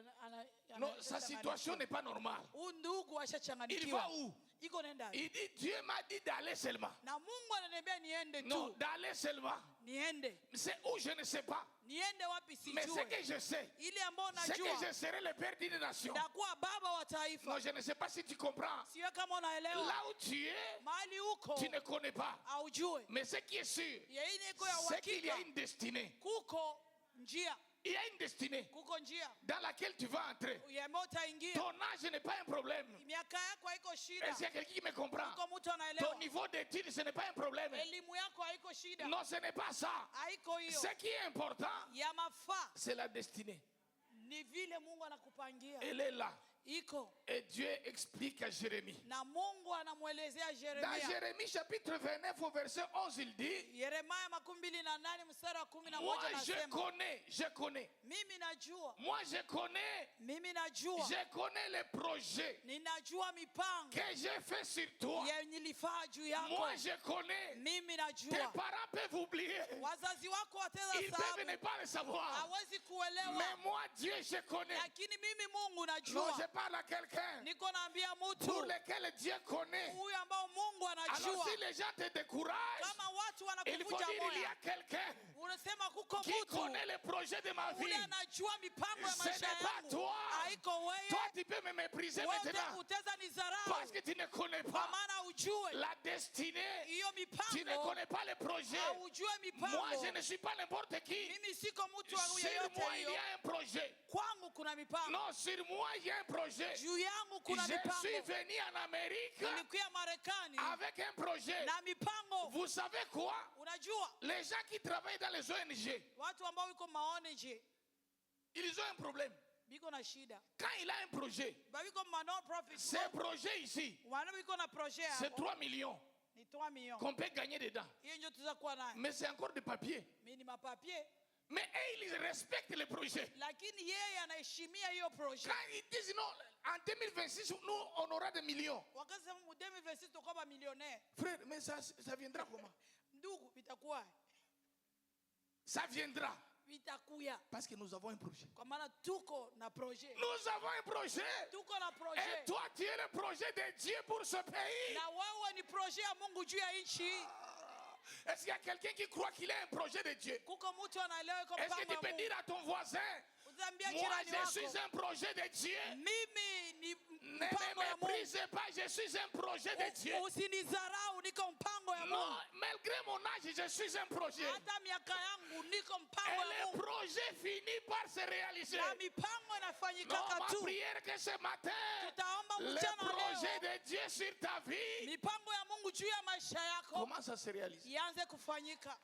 Non, sa situation n'est pas normale. Huyu ndugu Il va ashachanganyikiwa. où? Iko nenda. Il dit, Dieu m'a dit d'aller seulement. Na Mungu ananiambia niende Non, tu. d'aller seulement. Niende. C'est où, je ne sais pas. Niende wapi Mais ce sijui. que je sais, Ile ambayo c'est que najua je serai le père d'une nation. ndakuwa baba wa taifa. Non, je ne sais pas si tu comprends. Sio kama unaelewa. Là où tu es, Mahali huko tu ne connais pas. haujui. Mais ce qui est sûr, Yeye iko ya c'est qu'il y a uhakika. une destinée. Kuko njia. Il y a une destinée Kuko njia. dans laquelle tu vas entrer. Ambayo utaingia. Ton âge n'est pas un problème. Miaka yako haiko shida. Est-ce qu'il y a quelqu'un qui me comprend? Kuko mtu Ton anaelewa. niveau d'études, ce n'est pas un problème. Elimu yako haiko shida. Non, ce n'est pas ça. Haiko hiyo. Ce qui est important, Ya mafaa c'est la destinée. ni vile Mungu anakupangia. Elle est là. iko. Et Dieu explique à Jérémie. Na Mungu anamwelezea Dans Yeremia. Jérémie chapitre 29 au verset 11, il dit, Yeremia 28 mstari wa moi 11 je anasema, connais. mimi najua, Moi je connais. mimi najua, Je connais les projets ninajua mipango que j'ai fait sur toi. yenye nilifaa juu yako. Moi je connais. Mimi Tes najua. parents peuvent oublier. Wazazi wako wateza Ils peuvent ne sababu, pas le savoir. hawezi kuelewa. Mais moi Dieu je connais. Lakini mimi Mungu Non, najua. je parle à quelqu'un Niko naambia pour mtu lequel Dieu connaît. huyu ambao Mungu Alors anajua. si les gens te découragent, Kama watu il faut wanakuvunja dire il y moyo, a quelqu'un unasema kuko qui connaît mtu les projets de ma vie. ule anajua mipango ya Ce maisha n'est pas yangu. toi. Haiko Toi wewe. tu peux me mépriser Wewe maintenant uteza nizarau parce que tu ne connais kwa pas maana ujue la destinée. hiyo Tu ne mipango. connais pas les projets. Haujue Moi mipango. je ne suis pas n'importe qui. Mimi siko mtu wa Sur yeyote moi il y hiyo. a un projet. Kwangu kuna mipango. Non, sur moi il y a un projet. Juu yangu kuna Je suis mipango. venu en Amérique Nilikuwa Marekani avec un projet. na mipango. Vous savez quoi? Unajua Les gens qui travaillent dans les ONG, watu ambao wiko maoneje ils ont un problème. biko na shida. Quand il a un projet, Ba biko ma non profit. ce projet ici, Wana biko na projet c'est hapo. 3 millions Ni 3 millions. qu'on peut gagner dedans. Hiyo ndio tutakuwa nayo. Mais c'est encore des papiers. Mimi ni mapapier. Mais eux, ils respectent le projet. Lakini yeye anaheshimia hiyo projet. Quand ils disent non, en 2026, nous, on aura des millions. Wakasema mu 2026 tutakuwa ba millionnaire. Frère, mais ça viendra comment? Ndugu vitakuwa. Ça viendra. Vitakuya. Parce que nous avons un projet. Kwa maana tuko na projet. Nous avons un projet. Tuko na Et projet. toi, tu es le projet de Dieu pour ce pays. Na wewe ni projet ya Mungu juu ya nchi. Est-ce qu'il y a quelqu'un qui croit qu'il a un projet de Dieu? Kuko mtu anaelewa iko Est-ce que mpango tu wa peux Mungu. dire à ton voisin, Utaambia moi jirani je suis wako. un projet de Dieu. Mimi ni Ne mpango ya me Mungu. méprisez pas, je suis un projet de Dieu. Usinizarau, niko mpango ya Non, Mungu. malgré mon âge, je suis un projet. Hata miaka yangu niko Et mpango ya le Mungu. projet finit par se réaliser. Na mipango Non, inafanyika ma tu. prière que ce matin, Tutaomba le mchana projet leo. de Dieu sur ta vie Mipango ya Mungu juu ya maisha yako commence à se réaliser. ianze kufanyika.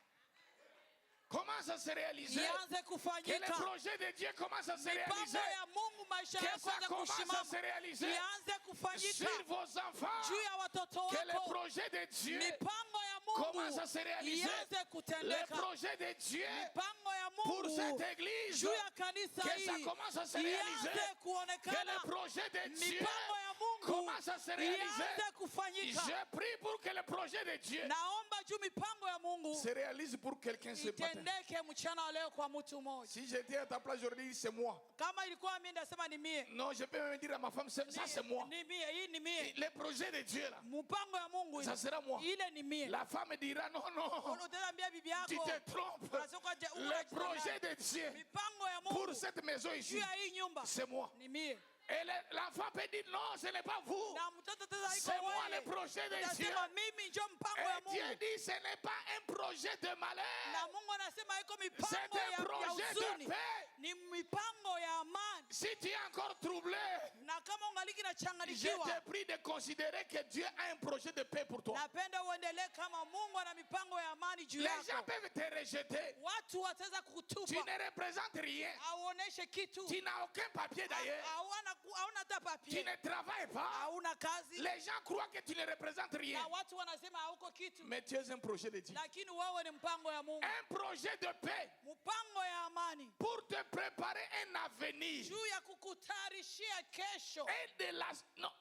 Commence à se réaliser. Ianze Que le kufanyika. projet de Dieu commence à se Mipango réaliser. ya Mungu maisha Que yako ça ianze commence à se kusimama. réaliser Ianze kufanyika sur vos enfants. juu ya watoto Que le wako. projet de Dieu Mipango ya commence à se Mungu réaliser. ianze Le kutendeka. projet de Dieu Mipango ya pour cette Mungu église. juu ya kanisa Que ça hii commence à se réaliser. ianze Que kuonekana. le projet de Dieu Mipango ya Mungu commence à se réaliser. ianze kufanyika. Je prie pour que le projet de Dieu Naomba juu mipango ya Mungu se réalise pour quelqu'un ce matin. itendeke mchana wa leo kwa mtu mmoja. Si j'étais à ta place, j'aurais dit c'est moi. Kama ilikuwa mimi ndasema ni mie. Non, je peux même dire à ma femme, ça c'est moi. Ni mie, hii ni mie. Le projet de Dieu là, Mpango ya Mungu ça sera moi. ile ni mie. La femme dira non, non, Utaambia bibi tu yako. te trompes. Unasema Le projet de Dieu mipango ya pour Mungu cette maison juu ici, ya hii nyumba c'est moi. ni mie. Et l'enfant peut dire non, ce n'est pas vous. Na mtoto tena iko C'est moi le wewe. projet de Dieu. Nasema mimi ndio mpango ya Et Dieu Mungu. dit ce n'est pas un projet de Na malheur. Mungu anasema iko C'est mipango un ya projet de huzuni. paix. Ni mipango ya amani. Si tu es encore troublé, Na kama ungaliki na je changanyikiwa, te prie de considérer que Dieu a un projet de paix pour toi. napenda uendelee kama Mungu ana mipango ya amani juu Les gens yako. peuvent te rejeter. Watu wataweza Tu kukutupa. ne représentes rien. Auoneshe kitu. Tu n'as aucun papier d'ailleurs. Hauna hata Tu papier. ne travailles pas. Hauna kazi. Les gens croient que tu ne représentes rien. Na watu wanasema hauko kitu. Mais tu es un projet de Dieu. Lakini wewe ni mpango ya Mungu. Un projet de paix Mpango ya amani. pour te préparer un avenir. Juu ya kukutayarishia kesho. Et de non,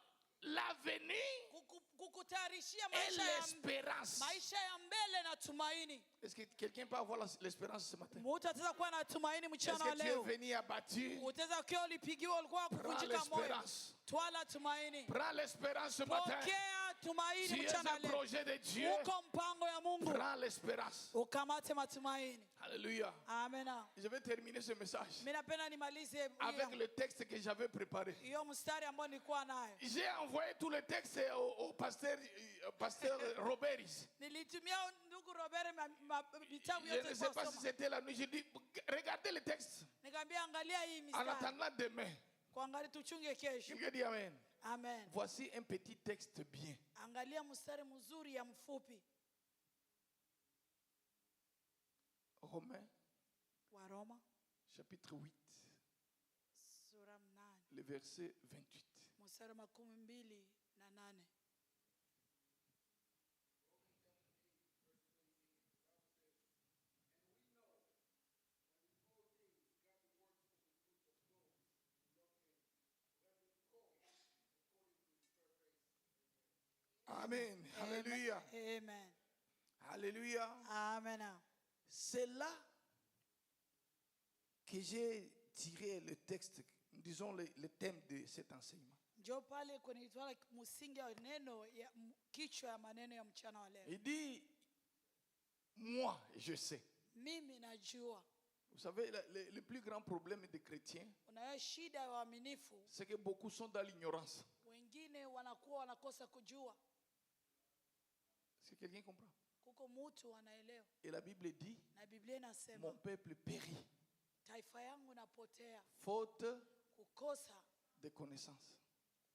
l'avenir Kukutayarishia et maisha ya l'espérance. mbele na tumaini. Est-ce que quelqu'un peut avoir l'espérance ce matin? Mtu ataweza kuwa na tumaini Est-ce mchana wa que tu es leo. venu abattu? Utaweza ukiwa ulipigiwa ulikuwa Prends kuvunjika moyo. l'espérance. Twala tumaini. Prends l'espérance ce matin. Pokea tumaini Tu es mchana un leo. projet de Dieu. Uko mpango ya Mungu. Prends l'espérance. Ukamate matumaini. Alléluia. Amena. Je vais terminer ce message Mimi napenda nimalize avec le texte que j'avais préparé. hiyo mstari ambao nilikuwa nayo. J'ai envoyé tous les textes au pasteur Robert ici. Nilitumia ndugu Robert vitabu Je yote ne sais pas si kwa c'était la nuit. Je dis, regardez le texte. Nikamwambia angalia hii En mstari. attendant demain. Kuangalia tuchunge kesho. Quelqu'un dit Amen. Amen. Voici un petit texte bien. Angalia mstari mzuri ya mfupi. Romains, Wa Roma chapitre 8, sura 8 le verset 28. mstari wa 28. Amen. Alléluia. Amen. Alléluia. Amen. C'est là que j'ai tiré le texte, disons le thème de cet enseignement. Njoo pale kwenye itwala msingi wa neno ya kichwa ya maneno ya mchana wa leo. Il dit, moi, je sais. Mimi najua. Vous savez, le plus grand problème des chrétiens, Unayo shida ya waaminifu. c'est que beaucoup sont dans l'ignorance. Wengine wanakuwa wanakosa kujua. Est-ce que quelqu'un comprend? Kuko mtu anaelewa. Et la Bible dit, Na Biblia inasema mon peuple périt, taifa yangu napotea faute kukosa de connaissance.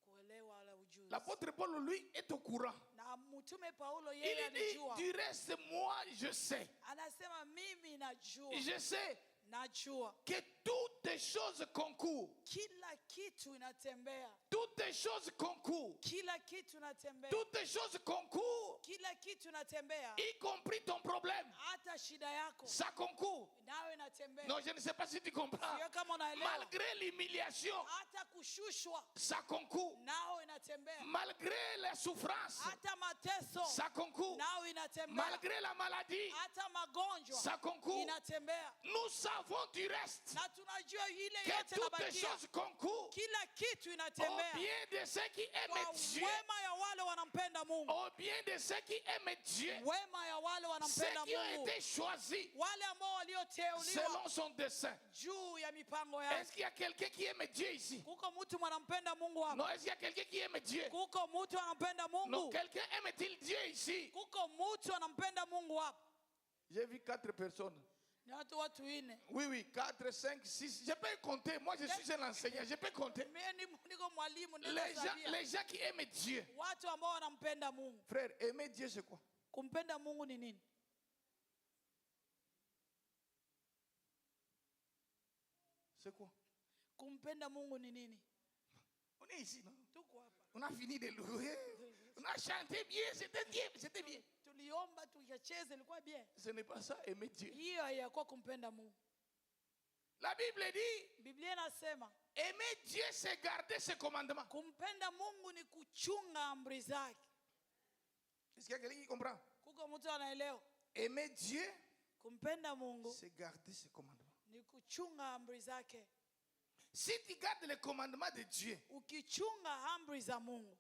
kuelewa wala ujuzi. L'apôtre Paul, lui, est au courant. Na mtume Paulo Il yeye dit, anajua. du reste, moi, je sais. Anasema mimi najua. Je sais Najua. que toutes les choses concourent. Kila kitu inatembea. Toutes les choses concourent. Kila kitu inatembea. Toutes les choses concourent, Kila kitu inatembea. y compris ton problème. Hata shida yako Ça concourt. nawe inatembea. Non, je ne sais pas si tu comprends. Sio kama unaelewa. Malgré l'humiliation, Hata kushushwa ça concourt. nao inatembea. Malgré la souffrance, Hata mateso ça concourt. nao inatembea. Malgré la maladie, Hata magonjwa ça concourt. inatembea. Nous savons du reste Na tunajua ile que yote toutes les nabakia. choses concourent Kila kitu au inatembea bien de ceux qui kwa aiment Dieu, wema ya wale wanampenda Mungu. au bien de ceux qui aiment Dieu, Wema ya wale ceux wanampenda qui ont Mungu. été choisis Wale ambao walioteuliwa selon son dessein. juu ya mipango Est-ce yake. qu'il y a quelqu'un qui aime Dieu ici? Kuko mtu mwanampenda Mungu hapa. Non, est-ce qu'il y a quelqu'un qui aime Dieu? Kuko mtu anampenda Non, Mungu. quelqu'un aime-t-il Dieu ici? Kuko mtu anampenda Mungu hapa. J'ai vu 4 personnes. Ni watu ine. Oui, oui, 4, 5, 6. Je peux compter. Moi, je suis un enseignant. Je peux compter. Mimi niko mwalimu ndio Les gens qui aiment Dieu. watu ambao wanampenda Mungu. Frère, aimer Dieu, c'est quoi? Kumpenda Mungu ni nini? C'est quoi? Kumpenda Mungu ni nini? On est ici, non? Tuko hapa. On a fini de louer. On a chanté bien. C'était bien. C'était bien. Tuliomba tukacheze ilikuwa bien. Ce n'est pas ça, aimer Dieu. Hiyo hayakuwa kumpenda Mungu. La Bible dit, Biblia inasema aimer Dieu, c'est garder ses commandements. kumpenda Mungu ni kuchunga amri zake. Est-ce qu'il y a quelqu'un qui comprend? Kuko mtu anaelewa? Aimer Dieu, Kumpenda Mungu c'est garder ses commandements. ni kuchunga amri zake. Si tu gardes les commandements de Dieu, Ukichunga amri za Mungu.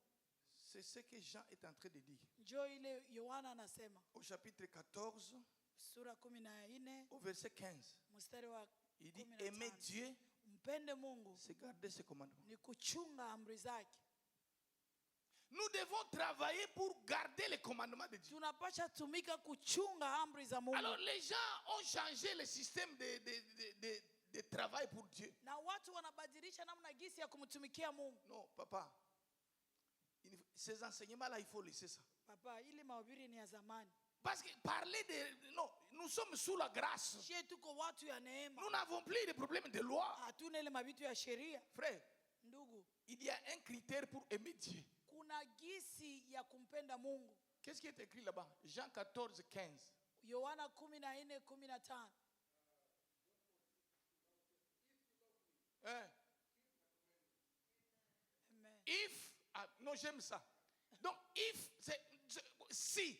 c'est ce que Jean est en train de dire. Njoo ile Yohana anasema Au chapitre 14, sura 14 au verset 15, mstari wa il dit 15. aimer Dieu, Mpende Mungu c'est garder ses commandements. ni kuchunga amri zake. Nous devons travailler pour garder les commandements de Dieu. Tunapasha tumika kuchunga amri za Mungu. Alors les gens ont changé le système de travail pour Dieu. Na watu wanabadilisha namna gisi ya kumtumikia Mungu. Non, papa, ces enseignements-là, il faut laisser ça. Papa, ile mahubiri ni ya zamani. Parce que parler de... Non, nous sommes sous la grâce. Shie tuko watu ya neema. Nous n'avons plus de problème de loi. Hatuna ile mabitu ya sheria. Frère, Ndugu, il y a un critère pour aimer Dieu. kuna gisi ya kumpenda Mungu. Qu'est-ce qui est écrit là-bas? Jean 14, 15. Yohana 14:15. Hein? Amen. If, non, j'aime ça. Donc, if, c'est si.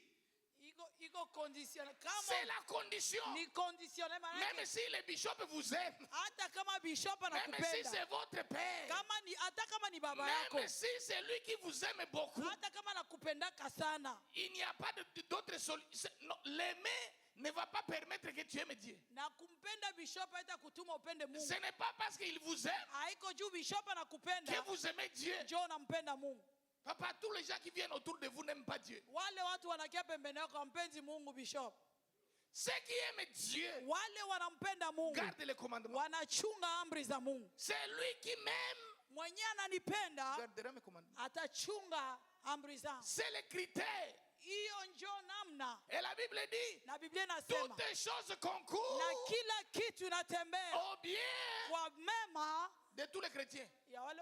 Iko conditionnel. C'est Kama la condition. ni conditionnel Même manake si le bishop vous aime, hata kama bishop même si anakupenda. c'est votre père, Kama ni hata kama ni baba yako. même si c'est lui qui vous aime beaucoup, Hata kama nakupendaka sana. il n'y a pas d'autre solution. L'aimer ne va pas permettre que tu aimes Dieu. Na kumpenda bishop haita kutuma upende Mungu. Ce n'est pas parce qu'il vous aime Haiko juu bishop anakupenda que vous aimez Dieu. njoo unampenda Mungu. Papa, tous les gens qui viennent autour de vous n'aiment pas Dieu. Wale watu wanakia pembeni yako hampendi Mungu bishop. Ceux qui aiment Dieu Wale wanampenda Mungu gardent les commandements. wanachunga amri za Mungu. C'est lui qui m'aime Mwenye ananipenda gardera mes commandements. atachunga amri zangu. C'est le critère. Hiyo njoo namna. Et la Bible dit, Na Biblia inasema toutes les choses concourent na kila kitu inatembea au bien kwa mema de tous les chrétiens. ya wale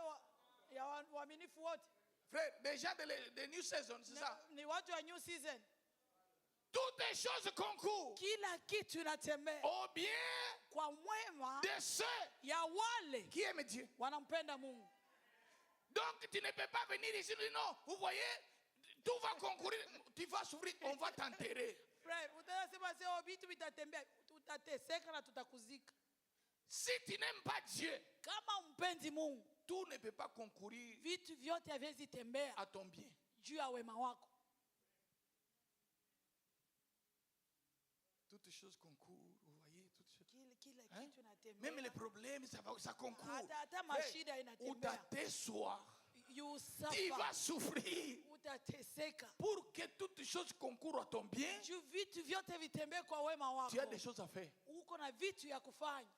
ya waaminifu wote. Frère, des gens de New Season, c'est ça. Ni watu wa new season. Toutes les choses concourent Kila kitu inatembea au bien kwa mwema de ceux ya wale qui aiment Dieu. wanampenda Mungu. Donc tu ne peux pas venir ici et dire non, vous voyez, tout va concourir, tu vas souffrir, on va t'enterrer. Frère, utasema sio vitu vitatembea, tutateseka na tutakuzika. Si tu n'aimes pas Dieu, Kama umpendi Mungu, tout ne peut pas concourir vitu vyote haviwezi tembea à ton bien. juu ya wema wako. Toutes choses concourent, vous voyez, toutes choses. Kila Hein? kitu inatembea. Même les problèmes, ça concourt. Hata mashida Ou inatembea. t'asseoir, You tu vas suffer. souffrir Utateseka. pour que toutes choses concourent à ton bien. Juu vitu vyote vitembee kwa wema wako. Tu as des choses à faire. Uko na vitu ya kufanya.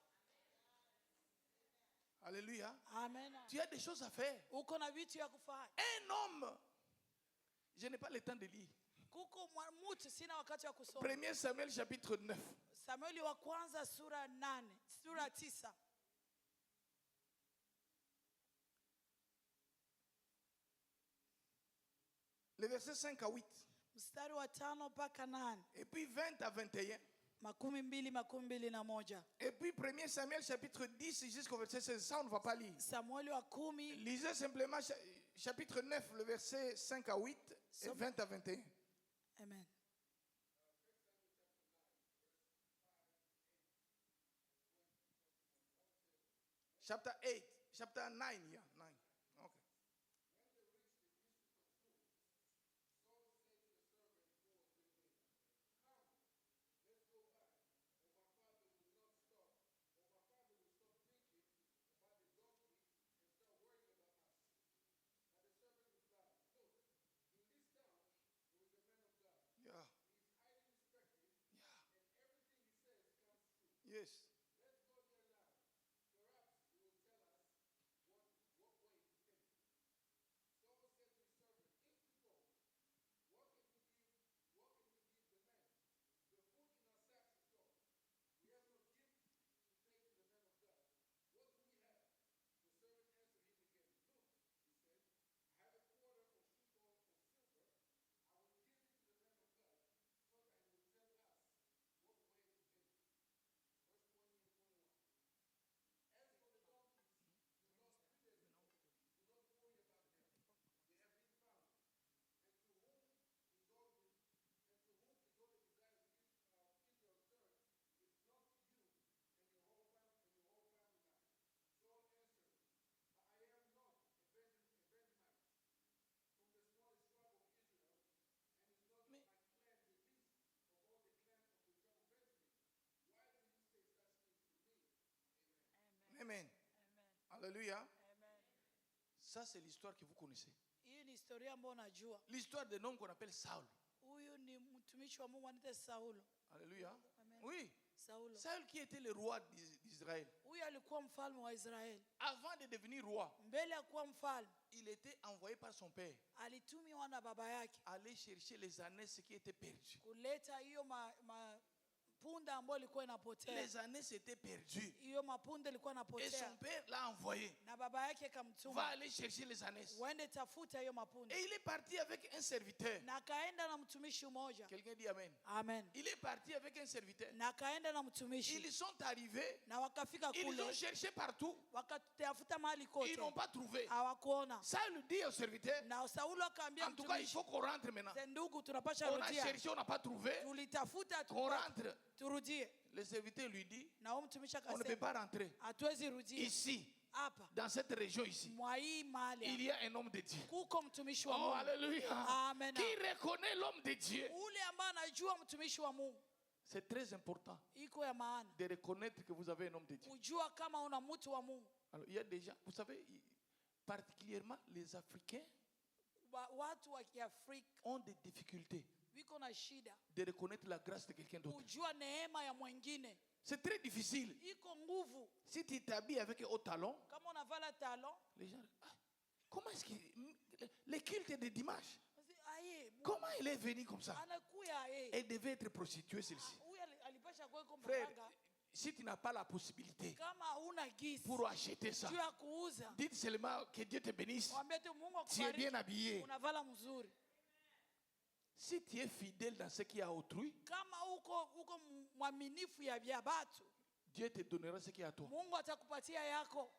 Alléluia. Amen. Tu as des choses à faire. Uko na vitu ya kufanya. Un homme, je n'ai pas le temps de lire. Kuko mtu sina wakati wa kusoma. 1 Samuel chapitre 9. Samueli wa kwanza sura 9, sura 9. Le verset 5 à 8. Mstari wa 5 mpaka 8. Et puis 20 à 21. 22:21. Et puis 1 Samuel chapitre 10 jusqu'au verset 16. Ça, on ne va pas lire. Samueli wa 10. Lisez simplement chapitre 9, le verset 5 à 8 et 20 à 21. Amen. Chapter 8, chapter 9, yeah, 9. Okay. Yeah. Yeah. Yes. Amen. Alléluia. Amen. Ça, c'est l'histoire que vous connaissez. Hii ni historia ambayo unajua. L'histoire d'un homme qu'on appelle Saul. Huyu ni mtumishi wa Mungu anaitwa Saulo. Alléluia. Amen. Oui. Saulo. Saul qui était le roi d'Israël. Huyu alikuwa mfalme wa Israeli. Avant de devenir roi, Mbele ya kuwa mfalme, il était envoyé par son père alitumiwa na baba yake aller chercher les ânesses qui étaient perdues. kuleta hiyo punda ambayo ilikuwa inapotea. Les ânesses étaient perdues. Hiyo mapunda ilikuwa Et son inapotea. père l'a envoyé. Na baba yake Va akamtuma aller chercher les ânesses. uende tafuta hiyo mapunda. Et il est parti avec un serviteur. Na akaenda na mtumishi mmoja. Quelqu'un dit Amen. Amen. Il est parti avec un serviteur. Na akaenda na mtumishi. Ils sont arrivés. Na wakafika Ils kule. ont cherché partout. Wakatafuta mahali Ils kote. n'ont pas trouvé. Hawakuona. Ça lui dit au serviteur. Na Saulo akaambia En tout cas, il mtumishi, faut qu'on rentre maintenant. ndugu tunapasha On a rudia. cherché, on n'a pas trouvé. Tulitafuta Qu'on rentre. turudie. Le serviteur lui dit, Na huyo mtumishi on ne peut akasema, pas rentrer. hatuwezi rudia. Ici, Hapa dans cette région ici, mwa hii mahali il y a un homme de Dieu. kuko mtumishi wa Oh, Mungu. alléluia. Amen. Qui reconnaît l'homme de Dieu. Ule ambaye anajua mtumishi wa Mungu. C'est très important Iko ya maana. de reconnaître que vous avez un homme de Dieu. Kujua kama una mtu wa Mungu. Alors, il y a des gens, vous savez, particulièrement les Africains Watu wa Kiafrika ont des difficultés wiko na shida de reconnaître la grâce de quelqu'un d'autre. kujua neema ya mwingine. C'est très difficile. Iko nguvu. Si tu t'habilles avec un haut talon, Kama unavala talon, les gens, comment est-ce qu'il... Le culte de dimanche, aye, comment il est venu comme ça? anakuya Elle devait être prostituée, celle-ci. huyu alipasha kuwa Frère, kumbaranga. Si tu n'as pas la possibilité kama huna gisi pour acheter ça, juu ya kuuza, dites seulement que Dieu te bénisse. mwambie tu Mungu Tu es bien akubariki, habillé. unavala mzuri. Si tu es fidèle dans ce qui est à autrui, Kama uko mwaminifu ya vya batu, Dieu te donnera ce qui est à toi. Mungu atakupatia yako.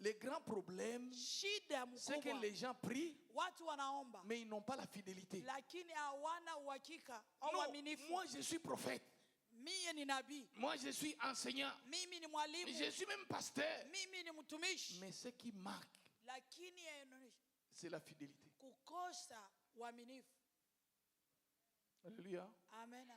Le grand problème, Shida c'est que mkubwa, les gens prient, watu wanaomba mais ils n'ont pas la fidélité. lakini hawana uhakika au Non, uaminifu. moi je suis prophète. Mie ni nabii, Moi je suis enseignant. mimi ni mwalimu, Je suis même pasteur. mimi ni mtumishi, Mais ce qui manque, lakini inaonyesha c'est la fidélité. kukosa uaminifu. Alléluia. Amen.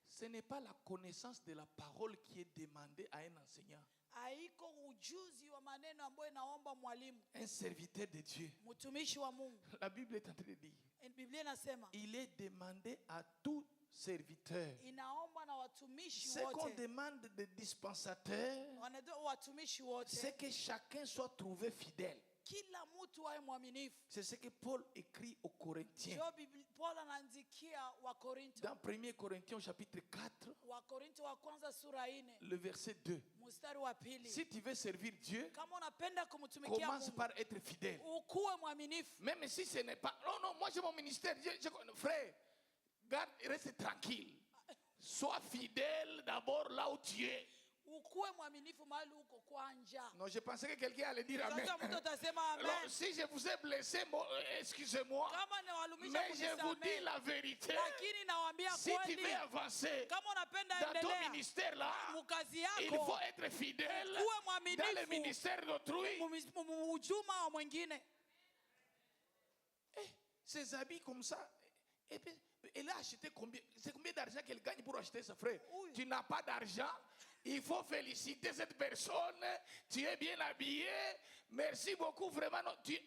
Ce n'est pas la connaissance de la parole qui est demandée à un enseignant, Haiko ujuzi wa maneno ambayo inaomba mwalimu, un serviteur de Dieu. mtumishi wa Mungu. La Bible est en train de dire, Biblia inasema il est demandé à tout serviteur. inaomba na watumishi Ce qu'on wote, demande des dispensateurs, wanatoa watumishi wote, c'est que chacun soit trouvé fidèle. kila mtu awe mwaminifu. C'est ce que Paul écrit aux Corinthiens. Paul anaandikia Wakorinto, Dans 1 Corinthiens chapitre 4, Wakorinto wa kwanza sura 4 le verset 2. mstari wa pili. Si tu veux servir Dieu, Kama unapenda kumtumikia commence Mungu, par être fidèle. ukuwe mwaminifu. Même si ce n'est pas... Non, non, moi j'ai mon ministère. Frère, garde, reste tranquille. Sois fidèle d'abord là où tu es. Ukuwe mwaminifu mahali uko kwanja. Non, je pensais que quelqu'un allait dire amen. Sasa mtu atasema Alors, amen. si je vous ai blessé, excusez-moi. Kama nawalumisha Mais je vous dis kunisamehe, la vérité. lakini nawaambia Si tu kweli, veux avancer kama unapenda dans ton endelea ministère là, mukazi il yako, faut être fidèle ukuwe dans le mwaminifu ministère d'autrui. ujuma wa mwingine. Ses habits comme ça. Et puis, elle a acheté combien? C'est combien d'argent qu'elle gagne pour acheter ça, frère? Oui. Tu n'as pas d'argent. Il faut féliciter cette personne. Tu es bien habillé. Merci beaucoup, vraiment.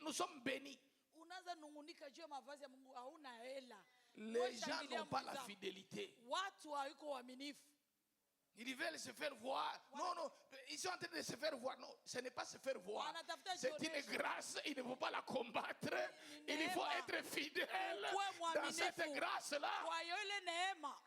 Nous sommes bénis. Unaanza nungunika juu ya mavazi ya Mungu, hauna hela. Les gens Shangilia n'ont pas la mwenzako. fidélité. Watu hawiko waaminifu. Ils veulent se faire voir. Non, non, ils sont en train de se faire voir. Non, ce n'est pas se faire voir. Wanatafuta C'est une jionesho. grâce, il ne faut pas la combattre. Il faut neema. être fidèle Ukuwe dans mwaminifu. cette grâce-là. Kwa hiyo ile neema,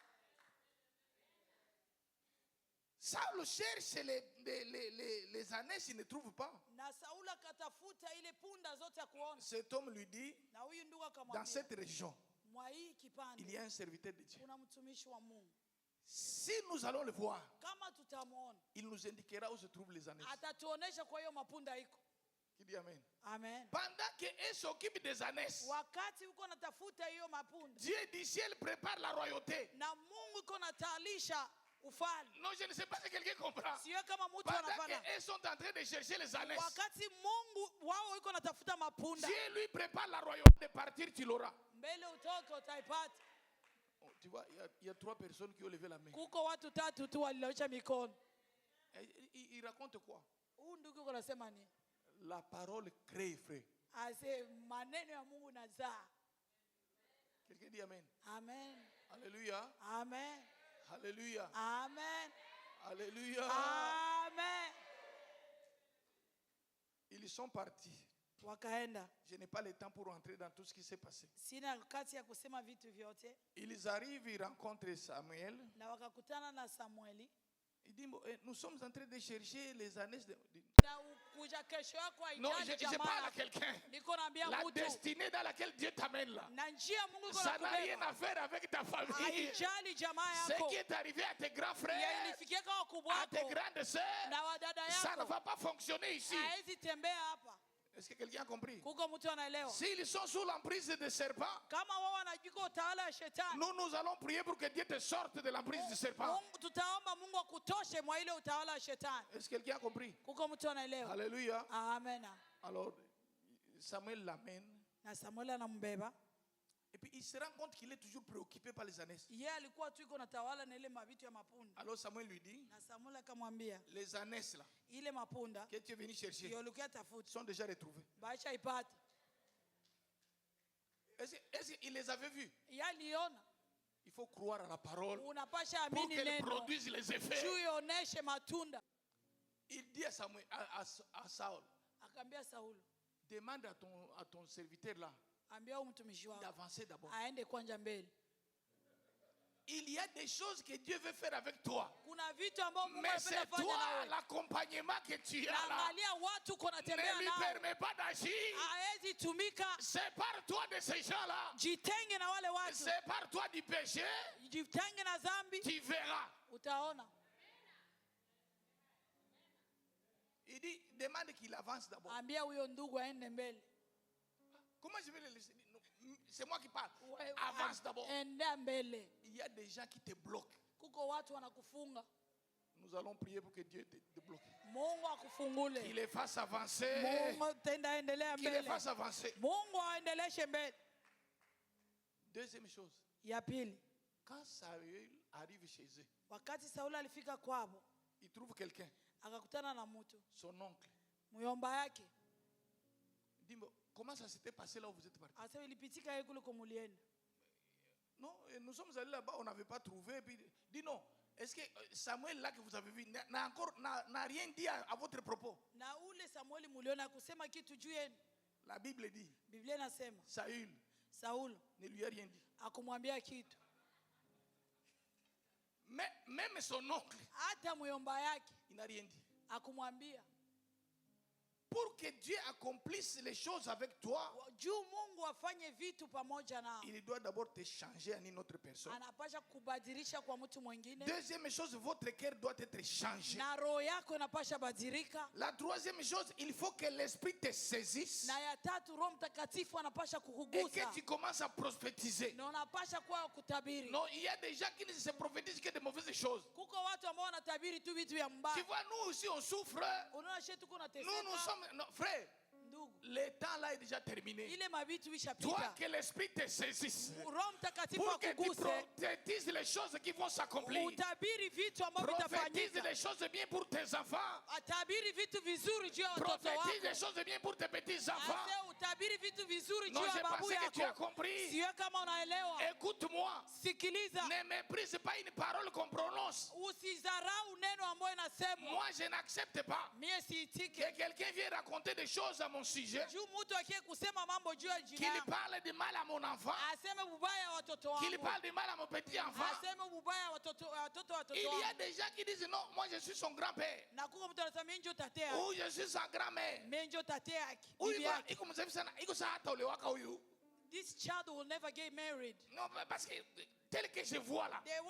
Saul cherche les années, il ne trouve pas. na Sauli akatafuta ile punda zote ya kuona, Cet homme lui dit, na huyu ndugu dans akamwambia, cette région, mwa hii il kipande y a un serviteur de Dieu. kuna mtumishi wa Mungu. Si nous allons le voir, Kama tutamwona, il nous indiquera où se trouvent les années. atatuonesha kwa hiyo mapunda iko. Qui dit Amen. Amen. Pendant qu'elle s'occupe des années, Wakati uko natafuta hiyo mapunda, Dieu du ciel prépare la royauté. na Mungu iko natayarisha ufalme. Non, je ne sais pas si quelqu'un comprend. Siwe kama mtu Pendant anafanya. qu'elles sont en train de chercher les années, Wakati Mungu wao iko natafuta mapunda, Dieu lui prépare la royauté. De partir, tu l'auras. mbele utoke utaipata. Oh, tu vois, il y a 3 personnes qui ont levé la main. Kuko watu 3 tu walilosha mikono. Il raconte quoi? Huyu ndugu yuko nasema nini? La parole crée, frère. Ase maneno ya Mungu nazaa. Quelqu'un dit Amen. Amen. Alléluia. Amen. Alléluia. Amen. Alléluia. Amen. Ils sont partis. Wakaenda. Je n'ai pas le temps pour entrer dans tout ce qui s'est passé. Sina wakati ya kusema vitu vyote. Ils arrivent, ils rencontrent Samuel. Na wakakutana na Samueli. Il dit, nous sommes en train de chercher les années. Na ukuja kesho yako Non, haijali je parle à jamaa. quelqu'un. Niko naambia La mtu. destinée dans laquelle Dieu t'amène là, Na njia Mungu iko ça n'a rien nakubeba. à faire avec ta famille. Haijali jamaa Ce yako. qui est arrivé à tes grands frères, Yalifikia kwa wakubwa à tes wako grandes sœurs, na wadada ça ne yako. va pas fonctionner ici. Haezi tembea hapa. Est-ce que quelqu'un a compris? Kuko mtu anaelewa. S'ils sont sous l'emprise des serpents, Kama wao wanajua utawala wa shetani, nous allons prier pour que Dieu te sorte de l'emprise du serpent. Mungu tutaomba Mungu akutoshe mwa ile utawala wa shetani. Est-ce que quelqu'un a compris? Kuko mtu anaelewa. Alléluia. Amen. Alors, Samuel l'amène. Na Samueli anambeba. Et puis, il se rend compte qu'il est toujours préoccupé par les années. Yeye alikuwa tu iko na tawala na ile mavitu ya mapunda. Alors, Samuel lui dit, Na Samueli akamwambia, les années là, ile mapunda que tu es venu chercher, yolukia tafuta. sont déjà retrouvées. Baisha ipata. Est-ce qu'il les avait vus? Yaliona. Il faut croire à la parole Unapasha pour amini qu'elle neno. produise les effets. Juu ioneshe matunda. Il dit à Samuel, à Saul, Akambia Sauli, demande à ton serviteur là ambia huyu mtumishi wako d'avancer d'abord. aende kwanja mbele. il y a des choses que Dieu veut faire avec toi. Kuna vitu ambavyo Mungu Mais c'est anapenda fanya toi, na wewe. l'accompagnement que tu as là. Naangalia watu uko Ne natembea lui nao. permet pas d'agir. Haezi tumika. Sépare-toi de ces gens-là. Jitenge na wale watu. Sépare-toi du péché. Jitenge na dhambi. Tu verras. Utaona. Il dit, demande qu'il avance d'abord. Ambia huyo ndugu aende mbele. Comment je vais le laisser? Non, c'est moi qui parle. Avance d'abord. Enda mbele. Il y a des gens qui te bloquent. Kuko watu wanakufunga. Nous allons prier pour que Dieu te débloque. Mungu akufungule. Qu'il les fasse avancer. Mungu tenda endelea Qu'il les mbele. fasse avancer. Mungu aendeleshe mbele. Deuxième chose. Ya pili. Quand Saül arrive chez eux, Wakati Sauli alifika kwabo, il trouve quelqu'un, akakutana na mtu. son oncle. Muyomba yake. Il dit, comment ça s'était passé là où vous êtes parti? Asa ilipitika yeye kule komulienda. Non, nous sommes allés là-bas, on n'avait pas trouvé. Puis, il dit non. Est-ce que Samuel là que vous avez vu n'a rien dit à votre propos? Na ule Samueli muliona kusema kitu juu yenu. La Bible dit, Biblia inasema Saül Saulo ne lui a rien dit. akumwambia kitu. Mais même son oncle, Hata muyomba yake il n'a rien dit. akumwambia. Pour que Dieu accomplisse les choses avec toi, Juu Mungu afanye vitu pamoja nao. il doit d'abord te changer en une autre personne. Anapasha kubadilisha kwa mtu mwingine. Deuxième chose, votre cœur doit être changé. Na roho yako inapasha badilika. La troisième chose, il faut que l'esprit te saisisse Na ya tatu Roho Mtakatifu anapasha et que kukugusa. tu commences à prophétiser. Na unapasha kwa kutabiri. Non, il y a des gens qui ne se prophétisent que de mauvaises choses. Kuko watu ambao wanatabiri tu vitu vya Tu mbaya. vois, nous aussi on souffre. Unaona shetu kuna Nous teseka. sommes... Non, frère, Ndugu, le temps là est déjà terminé. ile mabitu Toi, bishapita. que l'esprit te saisisse. Roho Mtakatifu Pour que tu akuguse. prophétises les choses qui vont s'accomplir. Utabiri vitu ambavyo Prophétise vitafanyika. les choses bien pour tes enfants. Atabiri vitu vizuri juu ya watoto Prophétise les wako. choses bien pour tes petits-enfants. Ase utabiri vitu vizuri Non, juu j'ai ya babu pensé que tu as yako. compris. Siwe kama unaelewa. Écoute-moi. Sikiliza. Ne méprise pas une parole qu'on prononce. Usizarau neno ambayo inasemwa. Moi, je n'accepte pas Mie que siitike. quelqu'un vienne raconter des choses à mon sujet, Juu mtu akie kusema mambo juu ya jina qu'il yangu. parle de mal à mon enfant, Aseme bubaya ya watoto qu'il wangu. parle de mal à mon petit-enfant. Aseme bubaya ya watoto Il y a wangu. des gens qui disent non, moi je suis son grand-père, Na kuko mtu anasema mimi ndio tate yake. ou je suis sa grand-mère. Mimi ndio tate yake. Huyu Bibi ba- yake. iko mzee sana, iko saa hata olewaka huyu. This child will never get married. Non, parce que tel que je vois là, The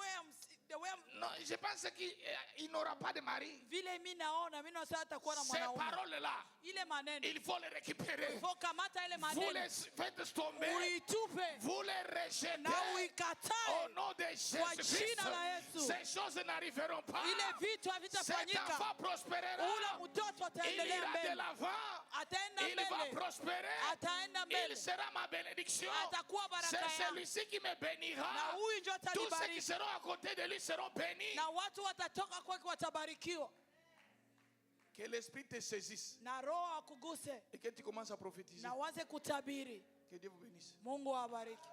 way I'm non, je pense qu'il n'aura pas de mari. vile mimi naona mimi naona atakuwa na Ces mwanaume. paroles-là, Ile maneno. il faut les récupérer. Faut kamata ile Vous maneno. les faites tomber, Uitupe vous les rejetez. na Au uikatae. nom de Kwa Jésus-Christ, jina la Yesu. ces choses n'arriveront pas. Ile vitu Cet havitafanyika. enfant prospérera. Ule mtoto Il ataendelea ira de mbele. l'avant. Ataenda Il va mbele. prospérer. Ataenda Il mbele. sera ma bénédiction. Atakuwa baraka C'est yangu. celui-ci qui me bénira. Na huyu ndio Tous ceux qui atanibariki. seront à côté de lui seront bénis. Na watu watatoka kwake watabarikiwa. Que l'esprit te saisisse Na roho akuguse. et que tu commences à prophétiser. Na waze kutabiri. Que Dieu vous bénisse. Mungu awabariki.